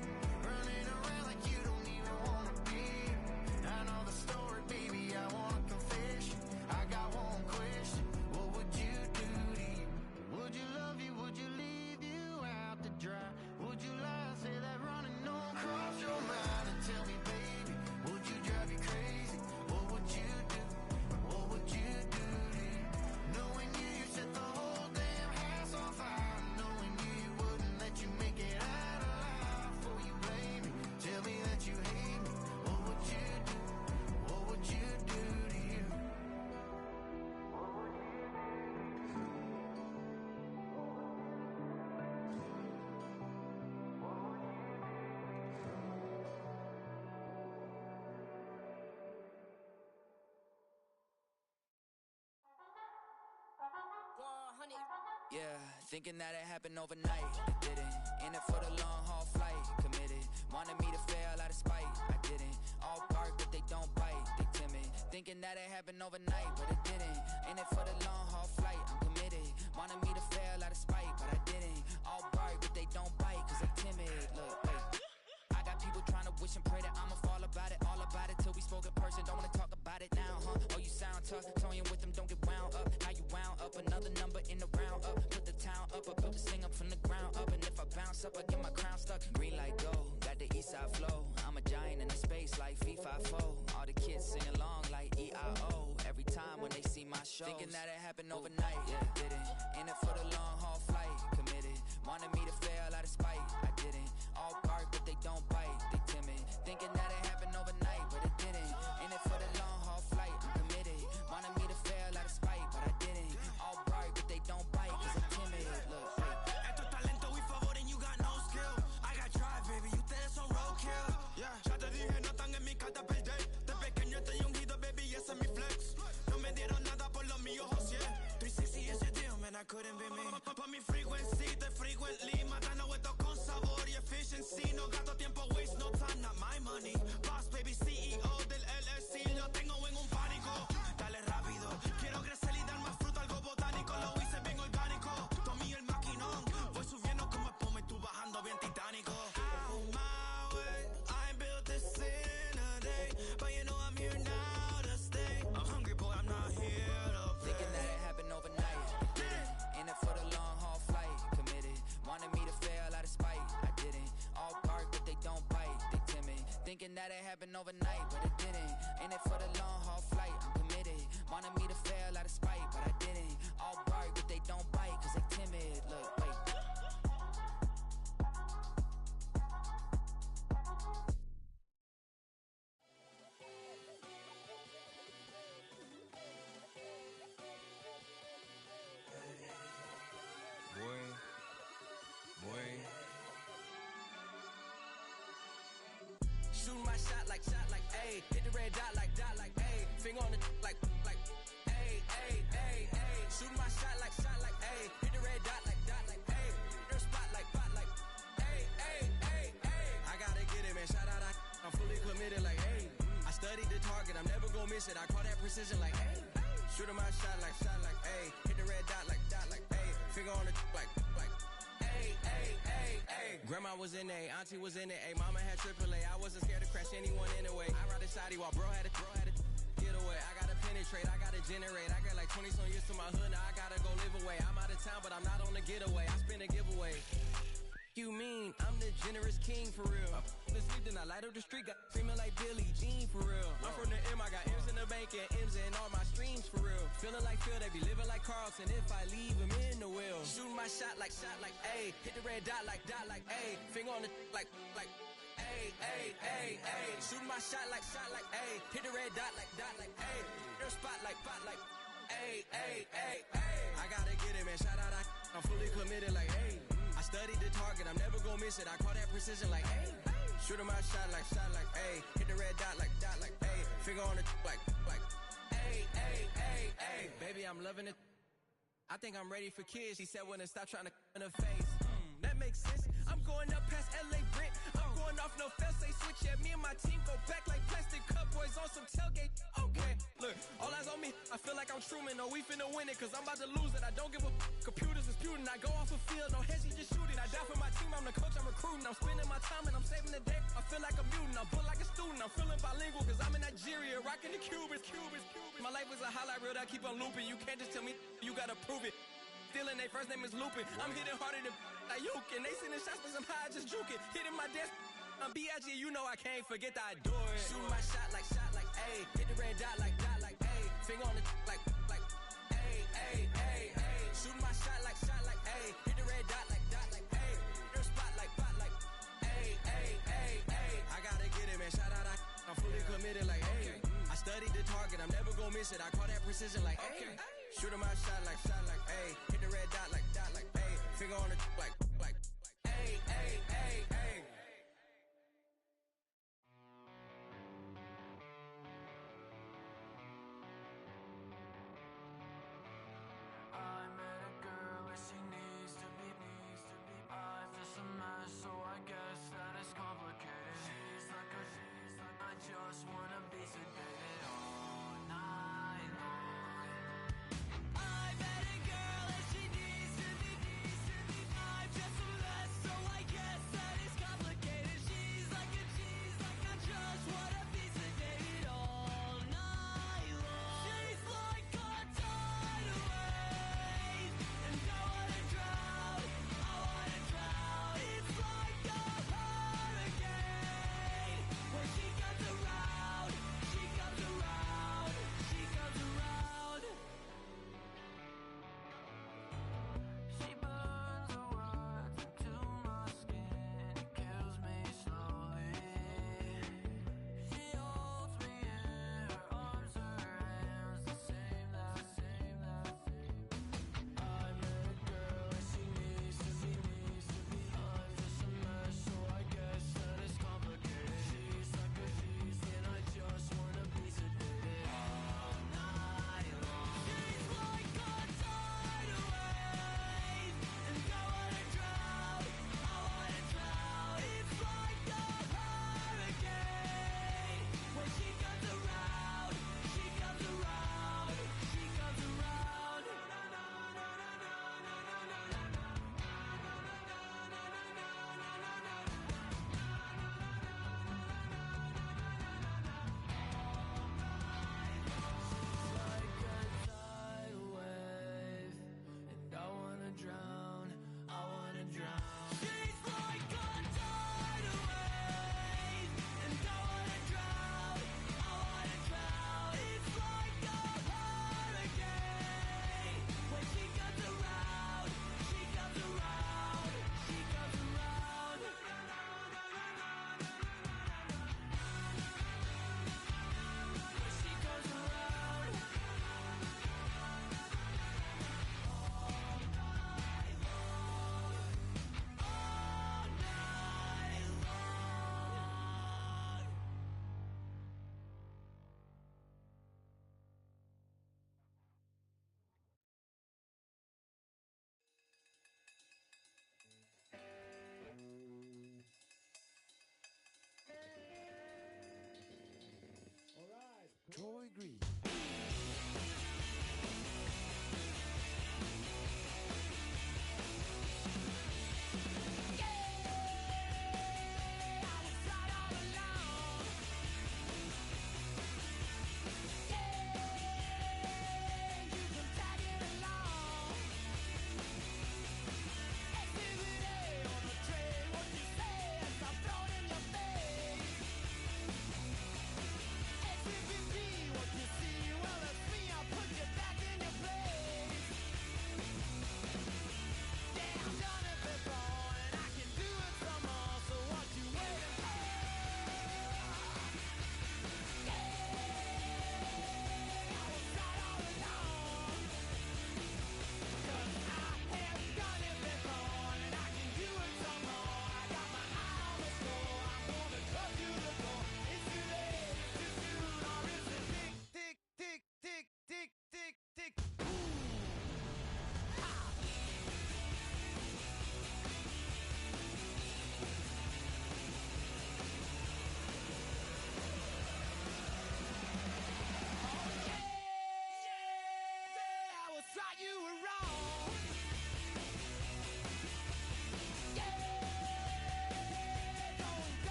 Running around like you don't even wanna be. I know the story, baby, I want a confession. I got one question, what would you do to you? Would you love you, would you leave you out to dry? Would you lie, say that running don't cross your mind? And tell me, baby, would you drive you crazy? What would you do? What would you do to you? Knowing you set the whole damn house on fire. Knowing you wouldn't let you make it out alive. For you blame me, tell me that you hate me. What would you do? What would you do to you? Yeah, thinking that it happened overnight. It didn't. In it for the long haul flight. Committed. Wanted me to fail out of spite. I didn't. All bark, but they don't bite. They timid. Thinking Thinking that it happened overnight, but it didn't. In it for the long haul flight, I'm committed. Wanted me to fail out of spite, but I didn't. All bark, but they don't bite, cause I'm timid. Look, wait. I got people trying to wish and pray that I'ma fall about it. All about it till we spoke in person. Don't wanna talk about it now, huh? Oh, you sound tough. Toying with them, don't get wound up. How you wound up? Another number in the round up. Put the town up. I built this thing up from the ground up. And if I bounce up, I get my crown stuck. Green light go, got the east side flow. I'm a giant in the space like F55. All the kids sing along like EIO. Every time when they see my shows. Thinking that it happened overnight, yeah, didn't. In it for the long haul flight, committed. Wanted me to fail out of spite, I didn't. All bark, but they don't bite, they timid. Thinking that it happened overnight, but it didn't. In it for the long haul flight, I'm committed. Wanted me to fail out of spite, but I didn't. All bark, but they don't bite, cause I'm timid. Look, Esto es talento y favor and you got no skill. I got drive, baby, ustedes son roadkill. Yeah, ya te dije, no están en mi carta perder. De pequeño estoy ungido, baby, y ese es mi flex. No me dieron nada por lo mío, José. 360 is your deal, man, I couldn't be me. Pa' mi frequency, te frequently. Matando esto con sabor y efficiency. No gasto tiempo, waste no time, not my money. Boss, baby, CEO del LLC. Lo tengo en un pánico. Dale rápido, quiero crecer y dar más fruto, algo botánico. Lo hice bien orgánico. Tomé el maquinón. Voy subiendo como espuma y tú bajando bien titánico. Out my way, I built this in a day. But you know I'm here now to stay. I'm hungry, boy, I'm not here to play. thinking that it happened overnight, didn't. In it for the long haul flight, committed. Wanted me to fail out of spite, I didn't. All bark, but they don't bite, they timid. Thinking that it happened overnight, but it didn't. In it for the long haul flight, I'm committed. Wanted me to fail out of spite, but I didn't. All bark, but they don't bite, cause they timid. Look, wait. Shooting my shot like, ayy. Hit the red dot like, ayy. Finger on the like, ayy, ayy, ayy, ayy. Shooting my shot like, ayy. Hit the red dot like, ayy. Their spot like, ayy, ayy, ayy, ayy. I gotta get it, man. Shout out, I'm fully committed like, ayy. I studied the target, I'm never gonna miss it. I call that precision like, ayy. Shooting my shot like, ayy. Hit the red dot like, ayy. Finger on the like, ayy, ayy, ayy, ayy. Grandma was in A, auntie was in it, ayy. Mama had AAA, I wasn't scared to crash anyone anyway. I ride a shoddy while bro had a get away. I gotta penetrate, I gotta generate. I got like 20 some years to my hood, now I gotta go live away. I'm out of town, but I'm not on the getaway. I spin a giveaway. You mean I'm the generous king for real? I the sleep, then I light up the street, got screaming like Billie Jean for real. I'm from the M, I got M's in the bank and M's in all my streams for real. Feeling like Phil, they be living like Carlson if I leave him in the wheel. Shooting my shot like, ayy. Hit the red dot like, ayy. Finger on the like, ayy, ayy, ayy, ayy. Shooting my shot like, ayy. Hit the red dot like, ayy. Their spot like, ayy, ayy, ayy, ayy. I gotta get it, man. Shout out, I'm fully committed like, ayy. I studied the target, I'm never gonna miss it. I call that precision like, ayy. Shooting my shot like, ayy. Hit the red dot like, ayy. Finger on the like, ayy, ayy, ayy, ayy. Baby, I'm loving it. I think I'm ready for kids. She said when to stop trying to in her face. That makes sense. I'm going up past LA Brent. I'm going off no fail, say switch. Yeah, me and my team go back like plastic cup boys on some tailgate. Okay, look, all eyes on me. I feel like I'm Truman. No, we finna win it, cause I'm about to lose it. I don't give a computers disputing. I go off a field, no heads, he just shooting. I die for my team, I'm the coach, I'm recruiting. I'm spending my time and I'm saving the day. I feel like a mutant, I'm built like a student. I'm feeling bilingual, cause I'm in Nigeria, rocking the Cubans. My life is a highlight reel that I keep on looping. You can't just tell me, you gotta prove it. Stealing, they first name is Lupin. I'm hitting harder than like Yuke, and they sending shots, but somehow I just juke it. Hitting my desk, I'm B.I.G., you know I can't forget that I do it. Shooting my shot like, ayy. Hit the red dot like, ayy. Finger on the like, ayy, ayy, ayy, ayy. Shooting my shot like, ayy. Hit the red dot like, ayy. Their spot like, ayy, ayy, ayy, ayy. I gotta get it, man. Shout out, I'm fully committed like, ayy. I studied the target, I'm never gonna miss it. I call that precision like, ayy. Shooting my shot like, ayy. Hit the red dot like, ayy. Finger on the like, ayy, ayy, ayy, ayy. I met a girl and she needs to be I'm just a mess, so I guess that it's complicated. She's like I just wanna be sedated all night.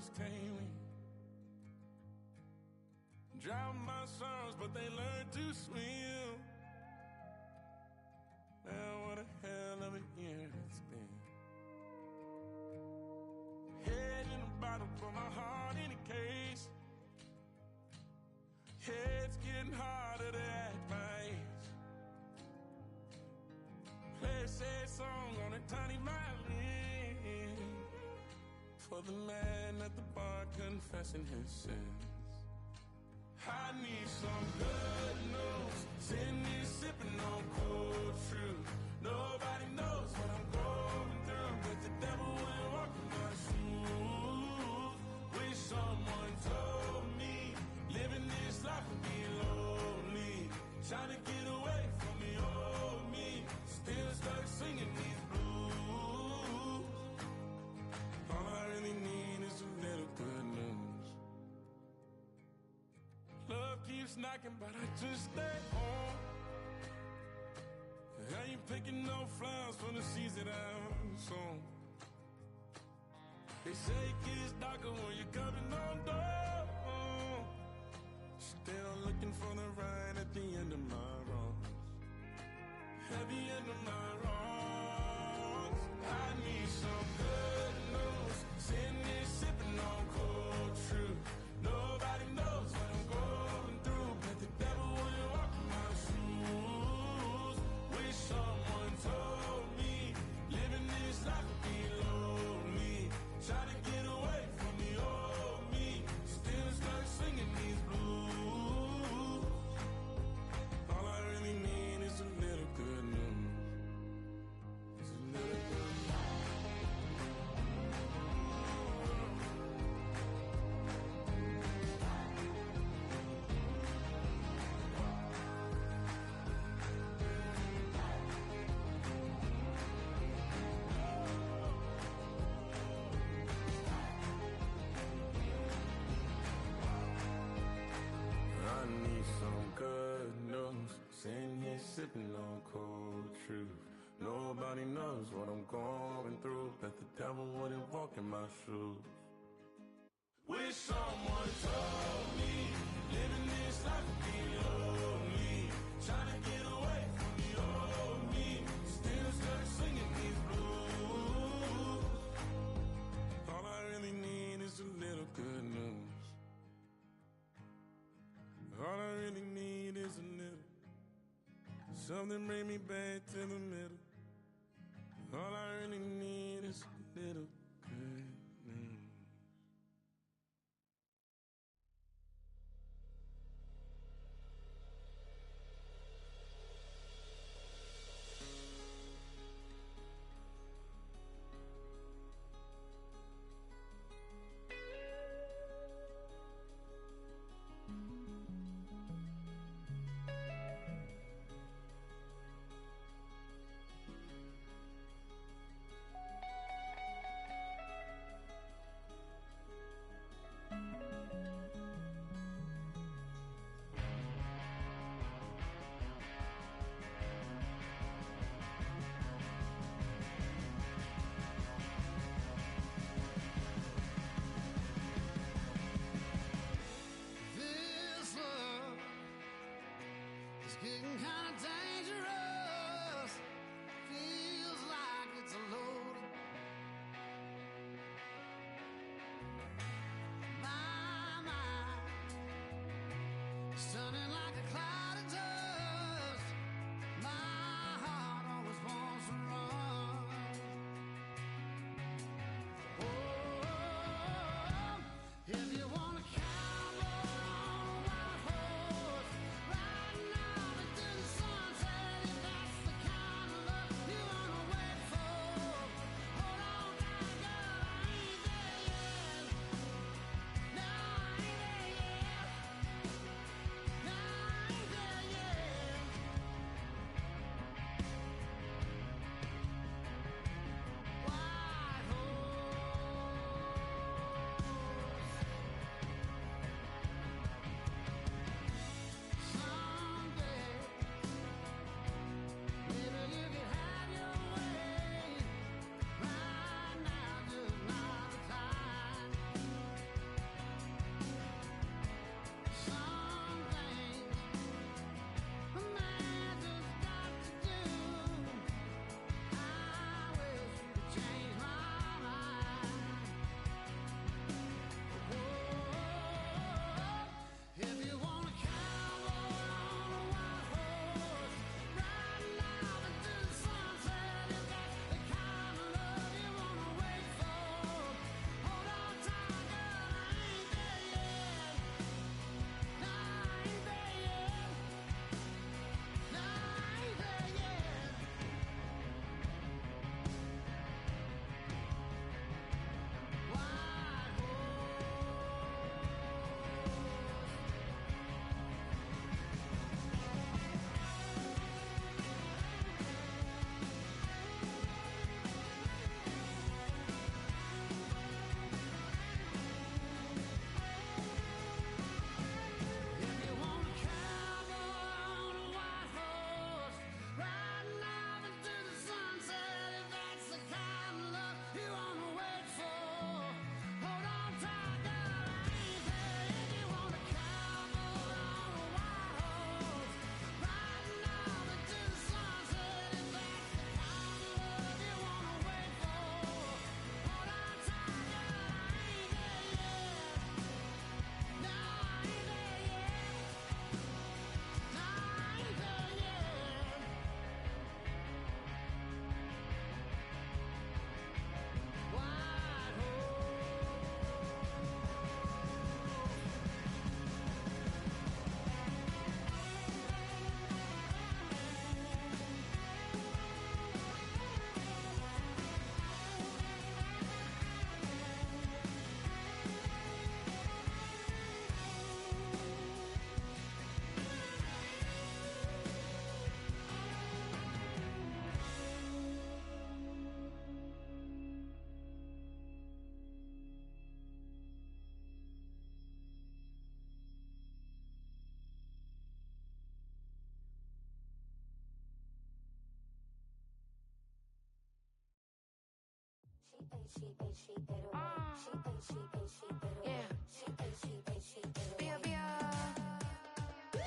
just can't win. Drown my sons, but they learned to swim. Man, what a hell of a year it's been. Head in a bottle, but my heart in a case. Head's getting harder to act my age. Play a sad song on a tiny violin for the man at the bar confessing his sins. I need some good news. Sitting here sipping on cold truth. Nobody knows what I'm going through, but the devil will walk in my shoes. Wish someone told me living this life would be lonely. Trying to get away from the old me. Still stuck singing these blues. All I really need is a little good news. Love keeps knocking, but I just stay home. I ain't picking no flowers from the seeds that I'm sown. They say it gets darker when you're coming on door. Still looking for the right at the end of my wrongs. At the end of my wrongs. I need some good news. Sitting here sipping on cold truth. Nobody knows what I'm going through, but the devil will walk in my shoes. Wish someone told me living this life would be lonely. Try to get away from the old me. Still stuck singing these blues. All I really need is a little good news. It's a little good news. I need some good news. Sitting here sipping on cold truth. Nobody knows what I'm going through, but the devil wouldn't walk in my shoes. Wish someone told me living this life would be lonely. Trying to get away from the old me. Still stuck singing these blues. All I really need is a little good news. All I really need is a little. Something bring me back to the middle. All I really need is a little good news. This love is getting kind of dangerous. Feels like it's a load. My mind is turning like a cloud of dust. My heart always wants to run. Oh, if you wanna count on a white horse, riding out into the sunset.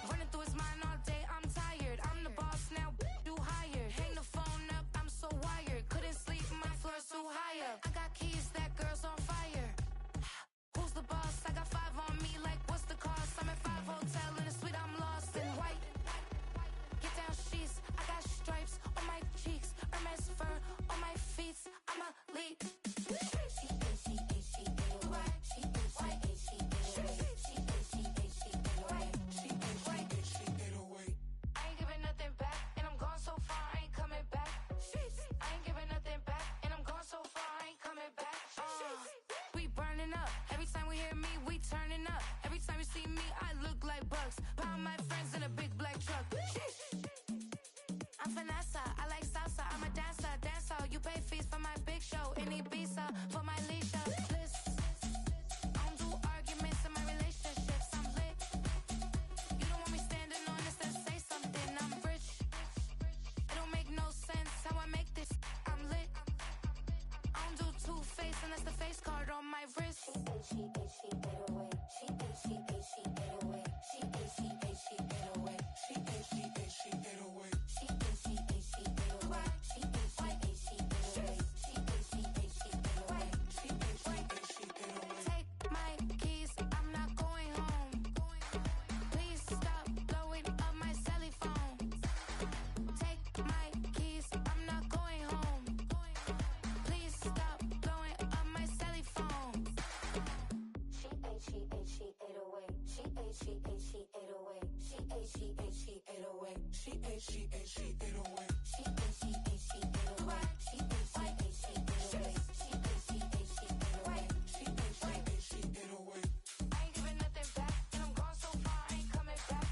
Running through his mind all day, I'm tired. I'm the boss now, you hired. Hang the phone up, I'm so wired. Couldn't sleep, my floor's too high up. I got keys, that girl's on fire. Who's the boss? I got 5 on me, like what's the cost? I'm at 5 hotel in a suite, I'm lost in white. Get down sheets, I got stripes on my cheeks, Hermes fur on my feet. I'm a lead. I ain't giving nothing back, and I'm gone so far, I ain't coming back. I ain't giving nothing back, and I'm gone so far, I ain't coming back. We burning up, every time we hear me, we turning up. Every time you see me, I look like bugs. Pound my friends in a big black truck. I'm Vanessa, I like salsa, I'm a dancer, dancer. You pay fees for my big show, in Ibiza, for my leisure. I don't do arguments in my relationships, I'm lit. You don't want me standing on this, then say something, I'm rich. It don't make no sense how I make this, I'm lit. I don't do two-face unless the face card on my wrist. Take my keys, I'm not going home. Please stop blowing up my celly phone. Take my keys, I'm not going home. Please stop blowing up my celly phone. I ain't giving nothing back, and I'm gone so far, I ain't coming back.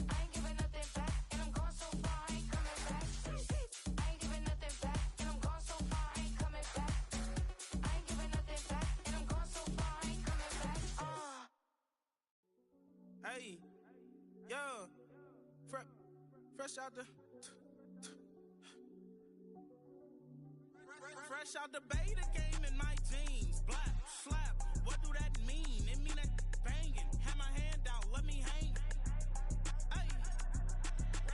I ain't giving nothing back, and I'm gone so far, I ain't coming back. I ain't giving nothing back, and I'm gone so far, I ain't coming back. I ain't giving nothing back, and I'm gone so far, I ain't coming back. Hey, yo, fresh out the fresh out the beta game in my jeans. Black slap, what do that mean? It mean that banging. Have my hand out, let me hang. Hey,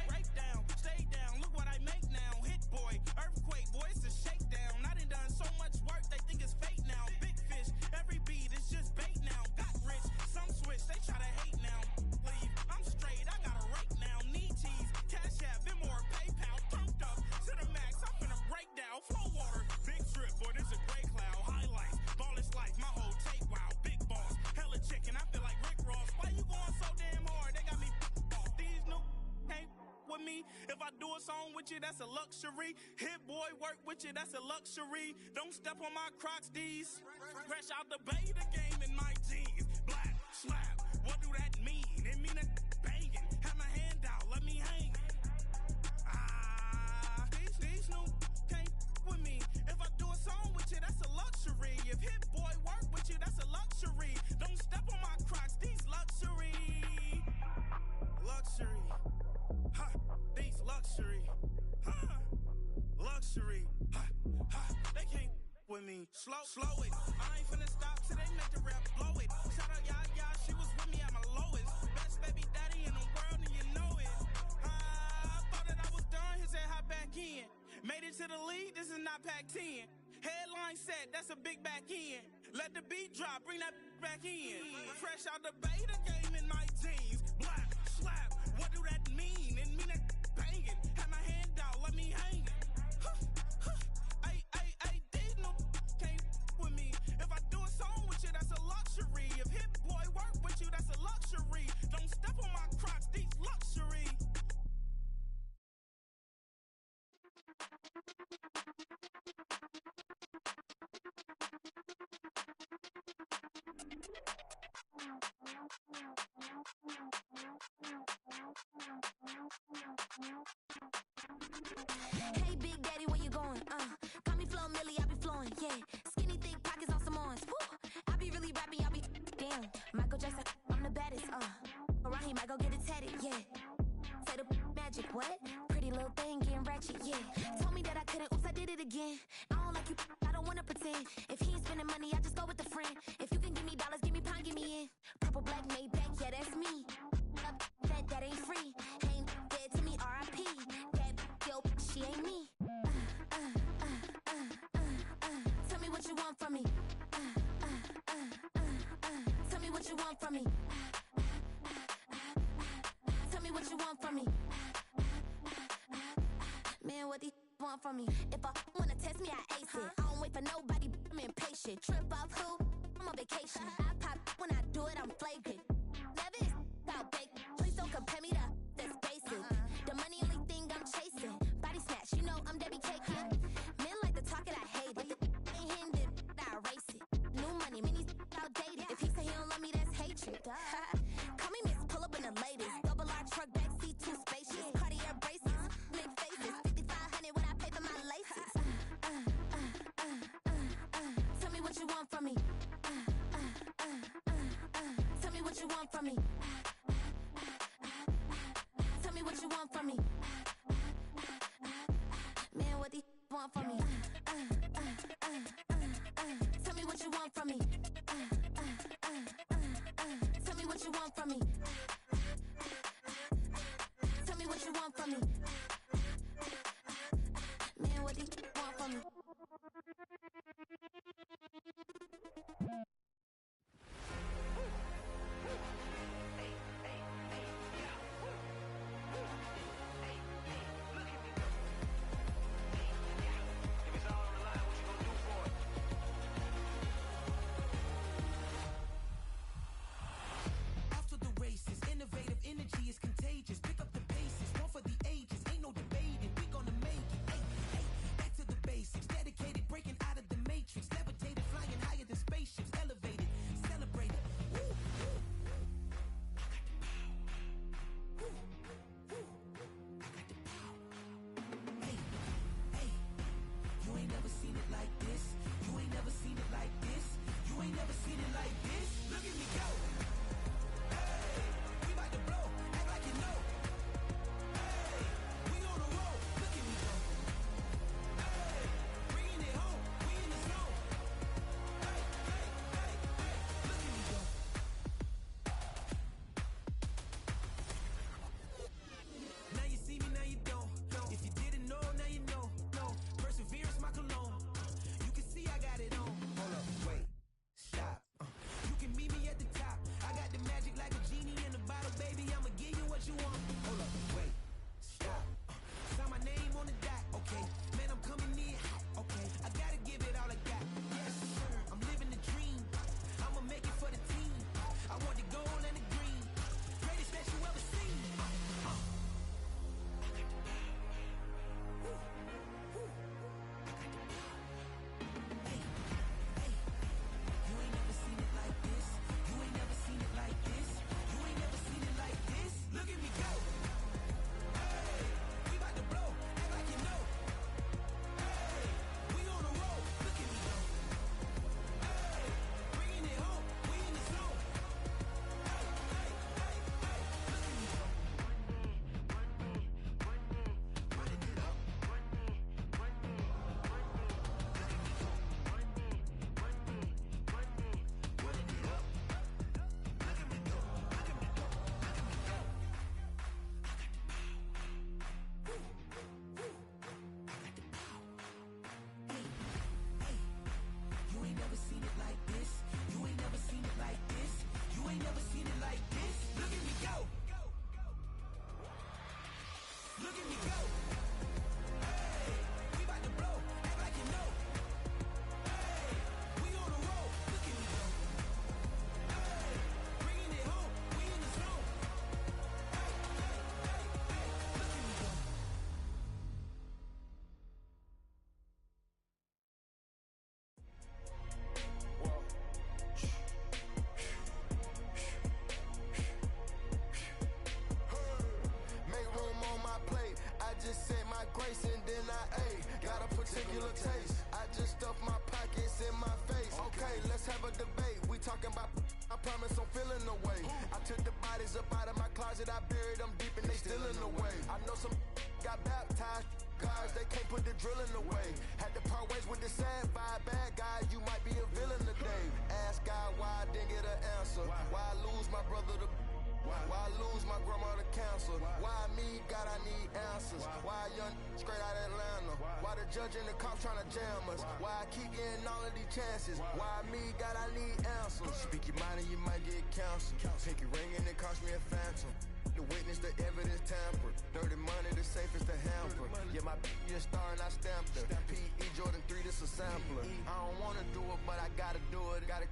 break down, stay down. Look what I make now. Hit boy, earthquake, boy, it's a shakedown. I done so much work, they think it's fake now. Big fish, every beat is just bait now. Got rich, some switch, they try to hate now. Leave, I'm straight, I got a rake now. Need cheese, cash app, Venmo or PayPal. Pumped up to the max, I'm finna break down. Flow water, big trip, boy, this a gray cloud. Highlights, ball is life, my whole take wild. Big boss, hella chicken, I feel like Rick Ross. Why you going so damn hard? They got me off. These new ain't with me. If I do a song with you, that's a luxury. Hit boy, work with you, that's a luxury. Don't step on my Crocs, these. Fresh out the beta game in my jeans. Black slap, what do that mean? It mean that banging. Have my hand out, let me hang. These new can't with me. If I do a song with you, that's a luxury. If hit boy work with you, that's a luxury. Don't step on my Crocs, these luxury. Luxury. Ha, these luxury. Ha, luxury. Ha, ha, they can't with me. Slow it. I ain't finna stop till they make the rap blow it. Shout out Yaya, she was with me at my lowest. Best baby daddy in the world and you know it. I thought that I was done, he said hop back in. Made it to the lead, this is not Pac-10. Headline set, that's a big back end. Let the beat drop, bring that back in. Fresh out the beta game in my jeans. Black slap, what do that mean? It mean that banging. Have my hand out, let me hang it. Ay, these no can't with me. If I do a song with you, that's a luxury. If hit boy work with you, that's a luxury. Don't step on my Crocs, these luxury. Hey, Big Daddy, where you going? Call me Flo Millie, I be flowing, yeah. Skinny, thick pockets on Samoans. Woo! I be really rapping, I be damn. Michael Jackson, I'm the baddest, Around he might go get it tatted, yeah. Say the magic, what? Pretty little thing getting ratchet, yeah. Told me that I couldn't, oops, I did it again. I don't like you, I don't wanna pretend. in. If he ain't spending money, I just go with the friend. If you can give me dollars, give me pound, give me in. Purple, black, Maybach, yeah, that's me. That ain't free. Ain't dead to me, R.I.P. That yo, she ain't me. Tell me what you want from me. Tell me what you want from me. Tell me what you want from me. Man, what these want from me? If I wanna test me, I ace it. I don't wait for nobody, I'm impatient. Trip off who? I'm on vacation. I pop when I do it, I'm flagrant. Never is out bake. Please don't compare me to that's basic. The money only thing I'm chasing. Body snatch, you know I'm Debbie Caking. Men like to talk it, I hate it. Ain't hitting it, I erase it. New money, many outdated. If he say he don't love me, that's hatred. Call me miss, pull up in the latest. Double R truck, backseat, too spacious. Cartier braces, big faces. 5,500 when I pay for my laces. Tell me what you want from me. Tell me what you want from me. Tell me what you want from me. Man, what these want from me? Tell me what you want from me. Tell me what you want from me. Tell me what you want from me. Man, what these want from me? After the races, innovative energy is contagious. Pick up the paces, one for the ages. Ain't no debating, we gonna make it. Back to the basics, dedicated, breaking out of the matrix. Levitated, flying higher than spaceships. Elevated, celebrated. Woo, woo. I got the power. Woo, woo. I got the power. Hey, you ain't never seen it like this. You ain't never seen it like this. You ain't never seen it like this. Look at me go. We about to blow, act like you know. Hey, we on the road, look at me go. Hey, bringing it home, we in the zone. Hey, look at me go. Now you see me, now you don't. If you didn't know, now you know. Perseverance, my cologne. You can see I got it on. Hold up, wait, stop. You can meet me at the top. I got the magic like a genie in a bottle, baby. I'ma give you what you want. Hold up, wait, stop. Sign my name on the dot, okay. Man, I'm coming in hot, okay. I gotta give it all I got. Yes, sir. I'm living the dream. I'ma make it for the team. I want the gold and the green. Greatest that you ever seen. I got the power. Woo, woo. I got the power. Hey, you ain't never seen it like this. You ain't never seen it like this. You ain't never seen it like this. Look at me go. Hey, we about to blow, act like you know. Hey, we on the road. Look at me go. Hey, bringing it home. We in the zone. Hey, look at me go. Running it up. Running it up. Look at me go. Look at me go. Look at me go. I got the power. Woo, woo. I got the power. Hey, you ain't never seen it like this. You ain't never seen it like this. You ain't never seen it like this. Look at me go. Look at me go. Hey, we about to blow, act like you know. Hey, we on the road. Look at me go. Hey, bringing it home. We in the zone. Hey, look at me go. Make room on my plate. I just said my grace and then I ate. Got a particular taste. I just stuffed my pockets in my face. Okay, let's have a debate. We talking about. I promise I'm feeling the way. I took the bodies up out of my closet. I buried them deep and they still in the way. I know some got baptized. Guys they can't put the drilling away. Had to part ways with the sad vibe, bad guy, you might be a villain today. Ask God why I didn't get an answer. Why I lose my brother to... Why I lose my grandma to cancer? Why me, God, I need answers. Why young straight out Atlanta? Why the judge and the cops trying to jam us? Why I keep getting all of these chances? Why me, God, I need answers. Speak your mind and you might get counseled. Pinky ring and it cost me a phantom. The witness, the evidence tampered. Dirty money, the safest to hamper. Yeah, my a star and I stamped her. P.E. Jordan 3, this a sampler. I don't wanna do it, but I gotta do it. Gotta.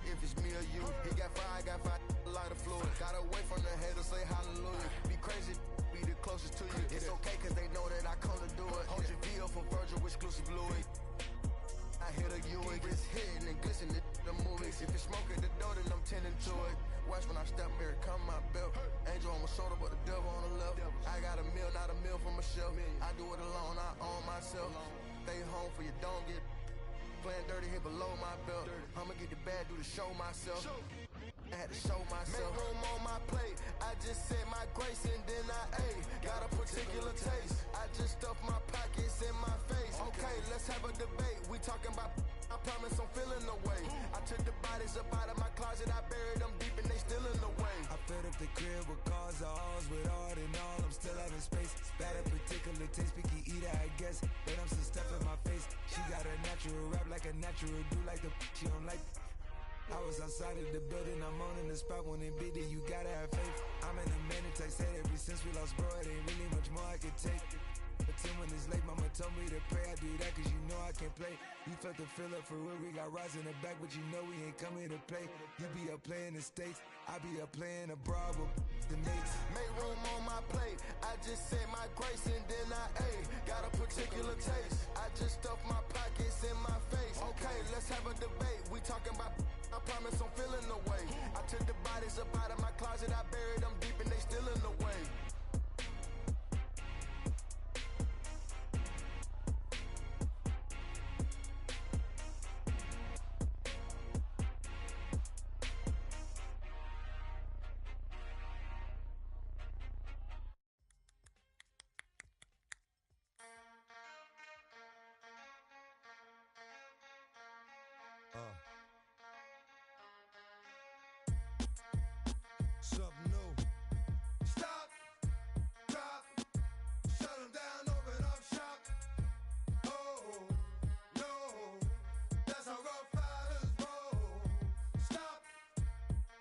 If it's me or you, he got five, a lot of fluid. Got away from the haters, say hallelujah. Be crazy, be the closest to you. It's okay, cause they know that I come to do it. Hold your VO for Virgil, exclusive Louis. I hit a Ewing, it's hitting and glistening the movies. If it's smoke at the door, then I'm tending to it. Watch when I step here, come my belt. Angel on my shoulder, but the devil on the left. I got a meal, not a meal from a shelf. I do it alone, I own myself. Stay home for you, don't get playing dirty here below my belt. I'ma get the bad, do to show myself. I had to show myself. Make room on my plate. I just said my grace and then I ate. Got a particular taste. I just stuffed my pockets in my face. Okay, let's have a debate. We talking about. I promise I'm feeling the way. I took the bodies up out of my closet. I buried them deep and they still in the way. I filled up the crib with cars, alls with art and all. I'm still having space. Got a particular taste, picky eater, I guess. But I'm some stuff in my face. She got a natural rap like a natural do like the she don't like. I was outside of the building, I'm on in the spot when it be there, you gotta have faith. I'm in a minute, I said ever since we lost bro, it ain't really much more I can take. But then when it's late, mama told me to pray. I do that cause you know I can play. You felt the fill up for real, we got rides in the back, but you know we ain't coming to play. You be up playing the States, I be up playing abroad with the mates. Make room on my plate. I just said my grace and then I ate. Got a particular taste. I just stuffed my pockets in my face. Okay, let's have a debate. We talking about. I promise I'm feeling the way. I took the bodies up out of my closet. I buried them deep and they still in the way. Something new. Stop, drop, shut them down, open up shop. Oh, no, that's how rough riders roll. Stop,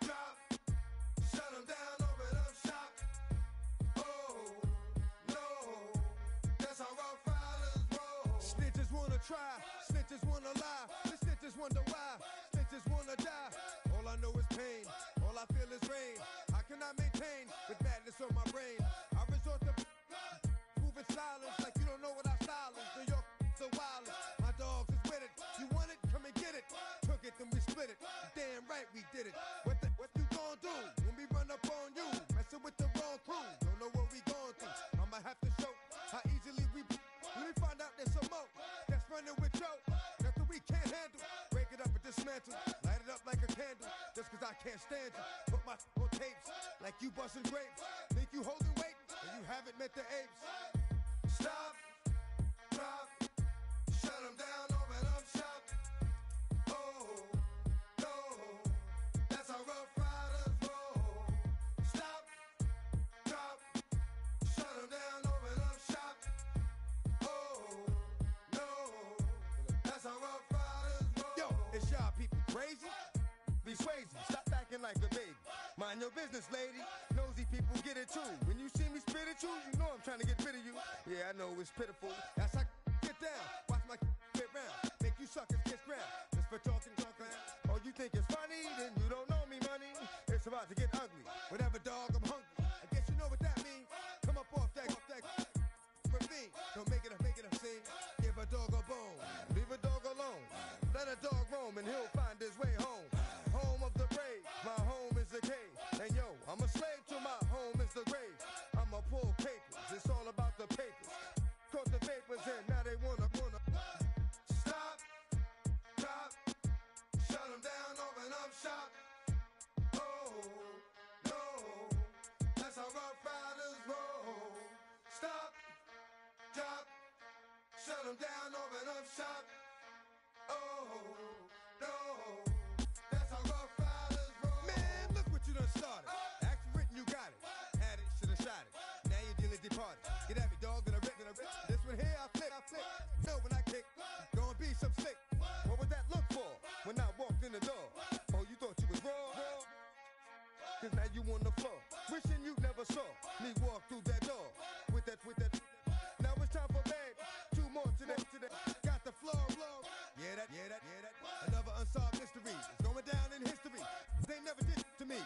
drop, shut them down, open up shop. Oh, no, that's how rough riders roll. Snitches wanna try, snitches wanna lie. The snitches wonder why, snitches wanna die. All I know is pain, all I feel is rain. How can I maintain with madness on my brain? I resort to moving silence like you don't know what our style is. New York, the wildest. My dogs is with it. You want it? Come and get it. Took it, then we split it. Damn right we did it. What you gon' do when we run up on you? Messing with the wrong crew. Don't know what we going through. I'ma have to show how easily we. Let me find out there's some more that's running with Joe. Nothing we can't handle. Break it up and dismantle. Light it up like a candle. Just cause I can't stand you. Put my on tapes like you busting grapes. Think you holding weight and you haven't met the apes. Stop, drop, shut them down, open up shop. Oh, no, that's how rough riders roll. Stop, drop, shut them down, open up shop. Oh, no, that's how rough riders roll. Yo, it's y'all people crazy? Be crazy, stop acting like a baby. Mind your business, lady. Nosy people get it too. When you see me spit at you, you know I'm trying to get rid of you. Yeah, I know it's pitiful. That's how get down. Watch my get round. Make you suckers kiss ground. Just for talking. Oh, you think it's funny? Then you don't know me, money. It's about to get ugly. Whatever, dog, I'm hungry. I guess you know what that means. Come up off that ravine. Don't make it a scene. Give a dog a bone. Leave a dog alone. Let a dog roam and he'll find his way home. Home of the brave. My home is the cave. And yo, I'm a slave to my home is the grave. I'ma pull papers. It's all about the papers. Caught the vapors in. Now they wanna. Stop, drop, shut them down, open up shop. Oh, no, that's how rough riders roll. Stop, drop, them down, open up shop. Oh, no. That's how rough riders roll. Man, look what you done started. Act written, you got it. Had it, shoulda shot it. Now you're dealing departed. Get at me, dog, then I rip, then I rip. This one here, I flip. No, when I kick, gonna be some sick. What would that look for when I walked in the door? Oh, you thought you was raw? Cause now you on the floor. Wishing you never saw me walk through that door. With that. Now it's time for bed. 2 more today. Got the floor. Yeah, that. Another unsolved mystery. It's going down in history. They never did to me.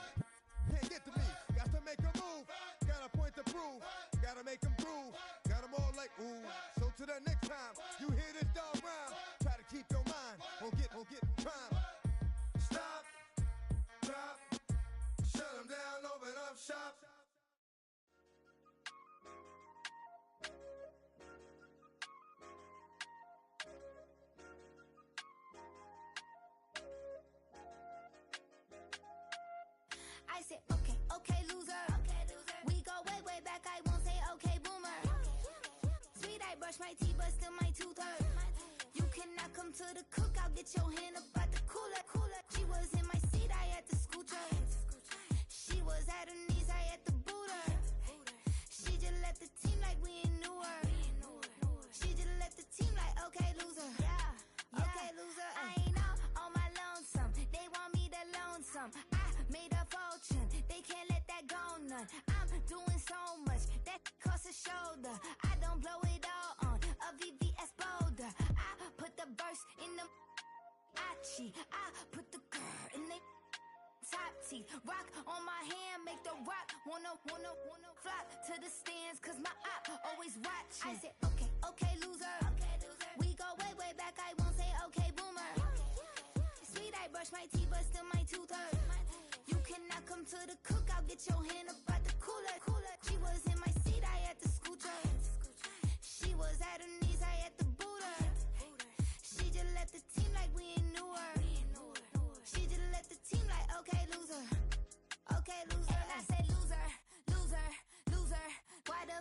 Can't get to me. Got to make a move. Got a point to prove. Gotta make them groove. Got them all like ooh. So to the next time you hear this dog rhyme, try to keep your mind on get prime. Stop, drop, shut them down, open up shop. I said, okay, loser. We go way back, I won't say okay, boomer. Sweet, I brush my teeth, but still my tooth hurt. You cannot come to the cookout, get your hand up at the cooler. She was in my seat, I had to scoot her. She was at her knees, I had to boot her. She just left the team like we ain't knew her. She just left the team like, okay, loser. Yeah, okay, loser. I ain't out on my lonesome. They want me to loan some. I made a fortune. They can't let that go none. I'm doing so much that costs a shoulder. I don't blow it all on a VVS boulder. I put the verse in the Achi. I put the girl in the top teeth. Rock on my hand, make the rock wanna flock to the stands, cause my op always watching. I said, okay, loser. We go way back, I won't say okay, boomer. Sweet, I brush my teeth, but still my tooth hurt. You cannot come to the cookout, get your hand up at the cooler. She was in my seat, I had to scoot her. She was at her knees, I had to boot her. She just left the team like we ain't knew her. She just left the team like, okay, loser. Okay, loser. And I say loser. Why the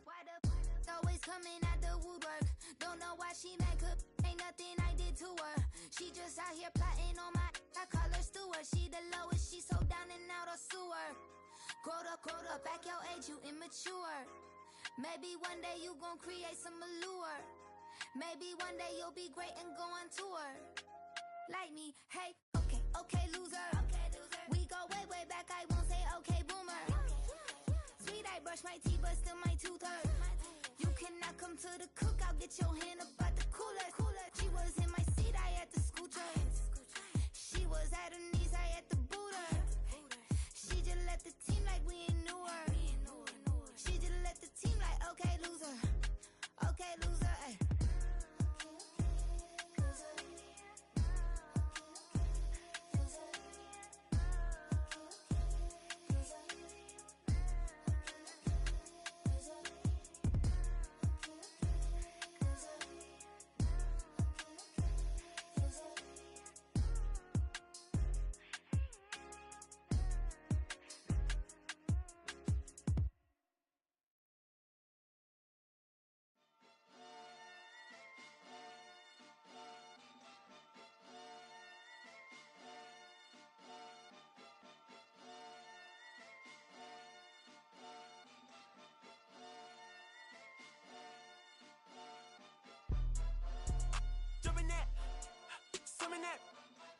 always coming out the woodwork? Don't know why she mad, cause ain't nothing I did to her. She just out here plotting on my, I call her steward. She the lowest, she so down and out of sewer. Growed up, back your age, you immature. Maybe one day you gon' create some allure. Maybe one day you'll be great and go on tour. Like me, hey, okay, loser. We go way back, I won't say okay, boomer. Sweet, I brush my teeth, but still my tooth hurt. You cannot come to the cookout, get your hand up at the cooler. She was in my seat, I had to scoot her. She was at her knees, I had to boot her. She just left the team like we ain't knew her. She just left the team like, okay, loser. Okay, loser, ay.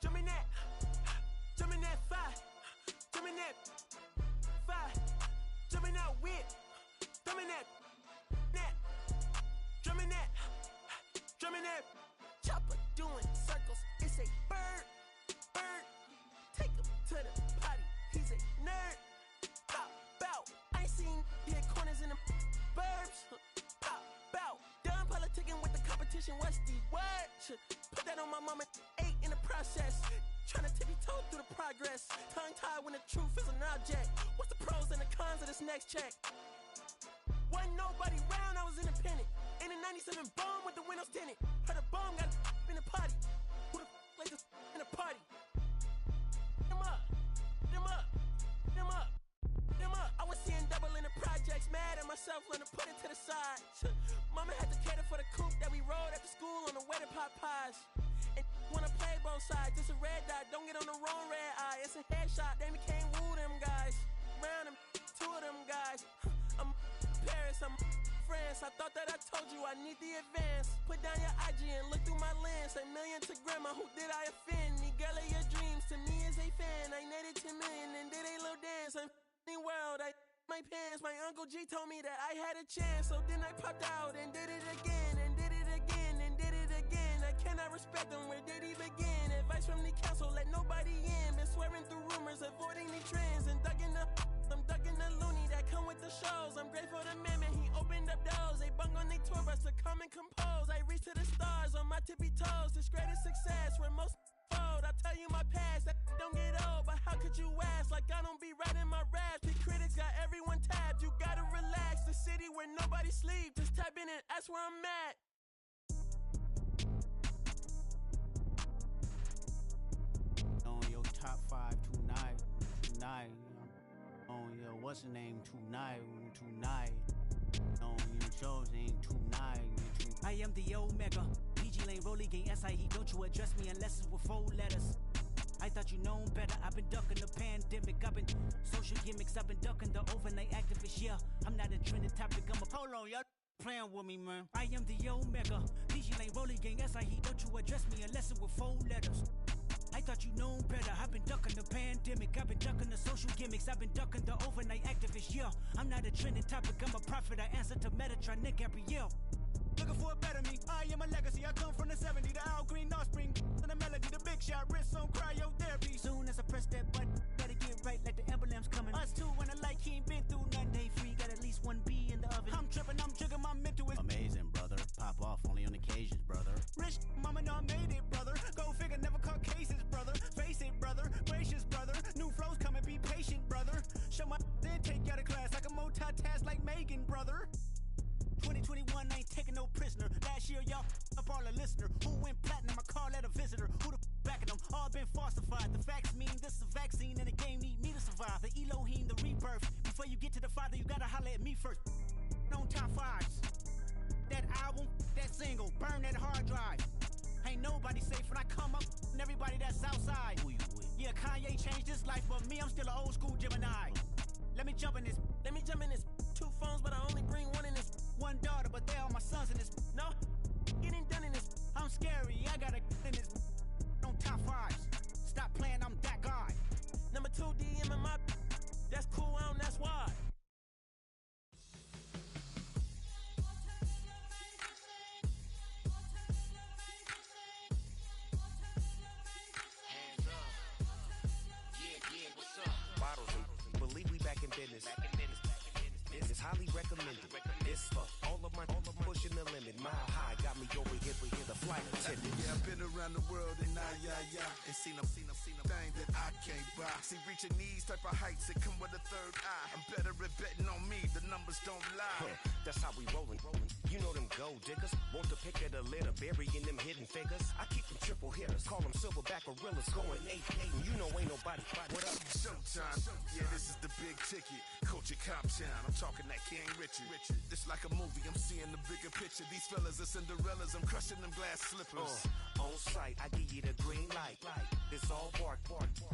Jumping that five, jumping that five, jumping out with, jumping that, drumming that, chopper doing circles. It's a bird, take him to the potty. He's a nerd. Pop out, I ain't seen hit corners in the burbs. Pop out, done politicking with the competition. What's the word? Put that on my mama. 8 in the process. Trying to tippy-toe through the progress. Tongue-tied when the truth is an object. What's the pros and the cons of this next check? Wasn't nobody round, I was independent. In a 97 bomb with the windows tinted. Heard a bomb got in the party. Who the like this in the party? Them up. I was seeing double in the projects. Mad at myself, learn to put it to the side. Mama had to cater for the coupe that we rode at the school on the way to Popeyes. And wanna play both sides, just a red dot, don't get on the wrong red eye. It's a headshot, they can't woo them guys. Round them, two of them guys. I'm Paris, I'm France. I thought that I told you I need the advance. Put down your IG and look through my lens. A million to grandma, who did I offend? Me girl of your dreams, to me as a fan. I netted 10 million and did a little dance. I'm f***ing world, I my pants. My Uncle G told me that I had a chance. So then I popped out and did it again. And did it again and did it again. I cannot respect them, where did he begin? Advice from the council, let nobody in. Been swearing through rumors, avoiding the trends. And I'm ducking the loony that come with the shows. I'm grateful to man, he opened up doors. They bung on they tour bus to come and compose. I reach to the stars on my tippy toes. This greatest success where most fold. I tell you my past, that don't get old. But how could you ask like I don't be writing my raps? The critics got everyone tabbed. You gotta relax. The city where nobody sleeps. Just type in and ask where I'm at. On your top 5 tonight. On your what's the name tonight. On your shows ain't tonight. I am the Omega. PG Lane, Rolly Gang, SIE. Don't you address me unless it's with 4 letters. I thought you known better. I've been ducking the pandemic. I've been social gimmicks. I've been ducking the overnight activists. Yeah, I'm not a trending topic. I'm a hold on, y'all playing with me, man. I am the Omega. PG Lane, Rolly Gang, SIE. Don't you address me unless it's with 4 letters. I thought you known better. I've been ducking the pandemic. I've been ducking the social gimmicks. I've been ducking the overnight activists. Yeah, I'm not a trending topic. I'm a prophet. I answer to Metatron, Nick Gabrielle. Looking for a better me. I am a legacy. I come from the 70s. The Al Green offspring. And the melody. The big shot. Wrist on cryotherapy. Soon as I press that button, better get right like the emblem's coming. Us two when the light he ain't been through none day free. Got at least 1 B in the oven. I'm tripping. I'm triggering. My mental is amazing, brother. Pop off only on occasions, brother. Rich mama know I made it, brother. Go figure, never caught cases, brother. Face it, brother. Gracious, brother. New flows coming, be patient, brother. Show my then take you out of class like a multitask like Megan, brother. 2021 ain't taking no prisoner. Last year, y'all up all a listener. Who went platinum? I call that a visitor. Who the backing them? All been falsified. The facts mean this is a vaccine and the game need me to survive. The Elohim, the rebirth. Before you get to the Father, you gotta holler at me first. On top 5s. That album, that single, burn that hard drive. Ain't nobody safe when I come up and everybody that's outside. Who you with? Yeah, Kanye changed his life, but me, I'm still an old school Gemini. Let me jump in this. 2 phones, but I only bring 1 in this. 1 daughter, but they all my sons in this. No, getting done in this. I'm scary, I got a in this. On top 5s. Stop playing, I'm that guy. Number 2 DM in my. That's cool, I don't, that's why. Believe we back in business. This is highly recommended. It's for all of my pushing the limit. Mile high got me over here the flight attendant. Yeah, I've been around the world and and seen them thing that I can't buy. See, reaching these type of heights, it come with a third eye. I'm better at betting on me, the numbers don't lie. That's how we rollin'. You know them gold diggers, want to pick at a litter, burying them hidden figures. I keep them triple hitters, call them silverback gorillas, going 8-8, and you know ain't nobody. What up? Showtime, yeah, this is the big ticket. Coach at Cop Town, I'm talking that King Richard. It's like a movie, I'm seeing the bigger picture. These fellas are Cinderellas, I'm crushing them glass slippers. On sight, I give you the green light. It's all bark,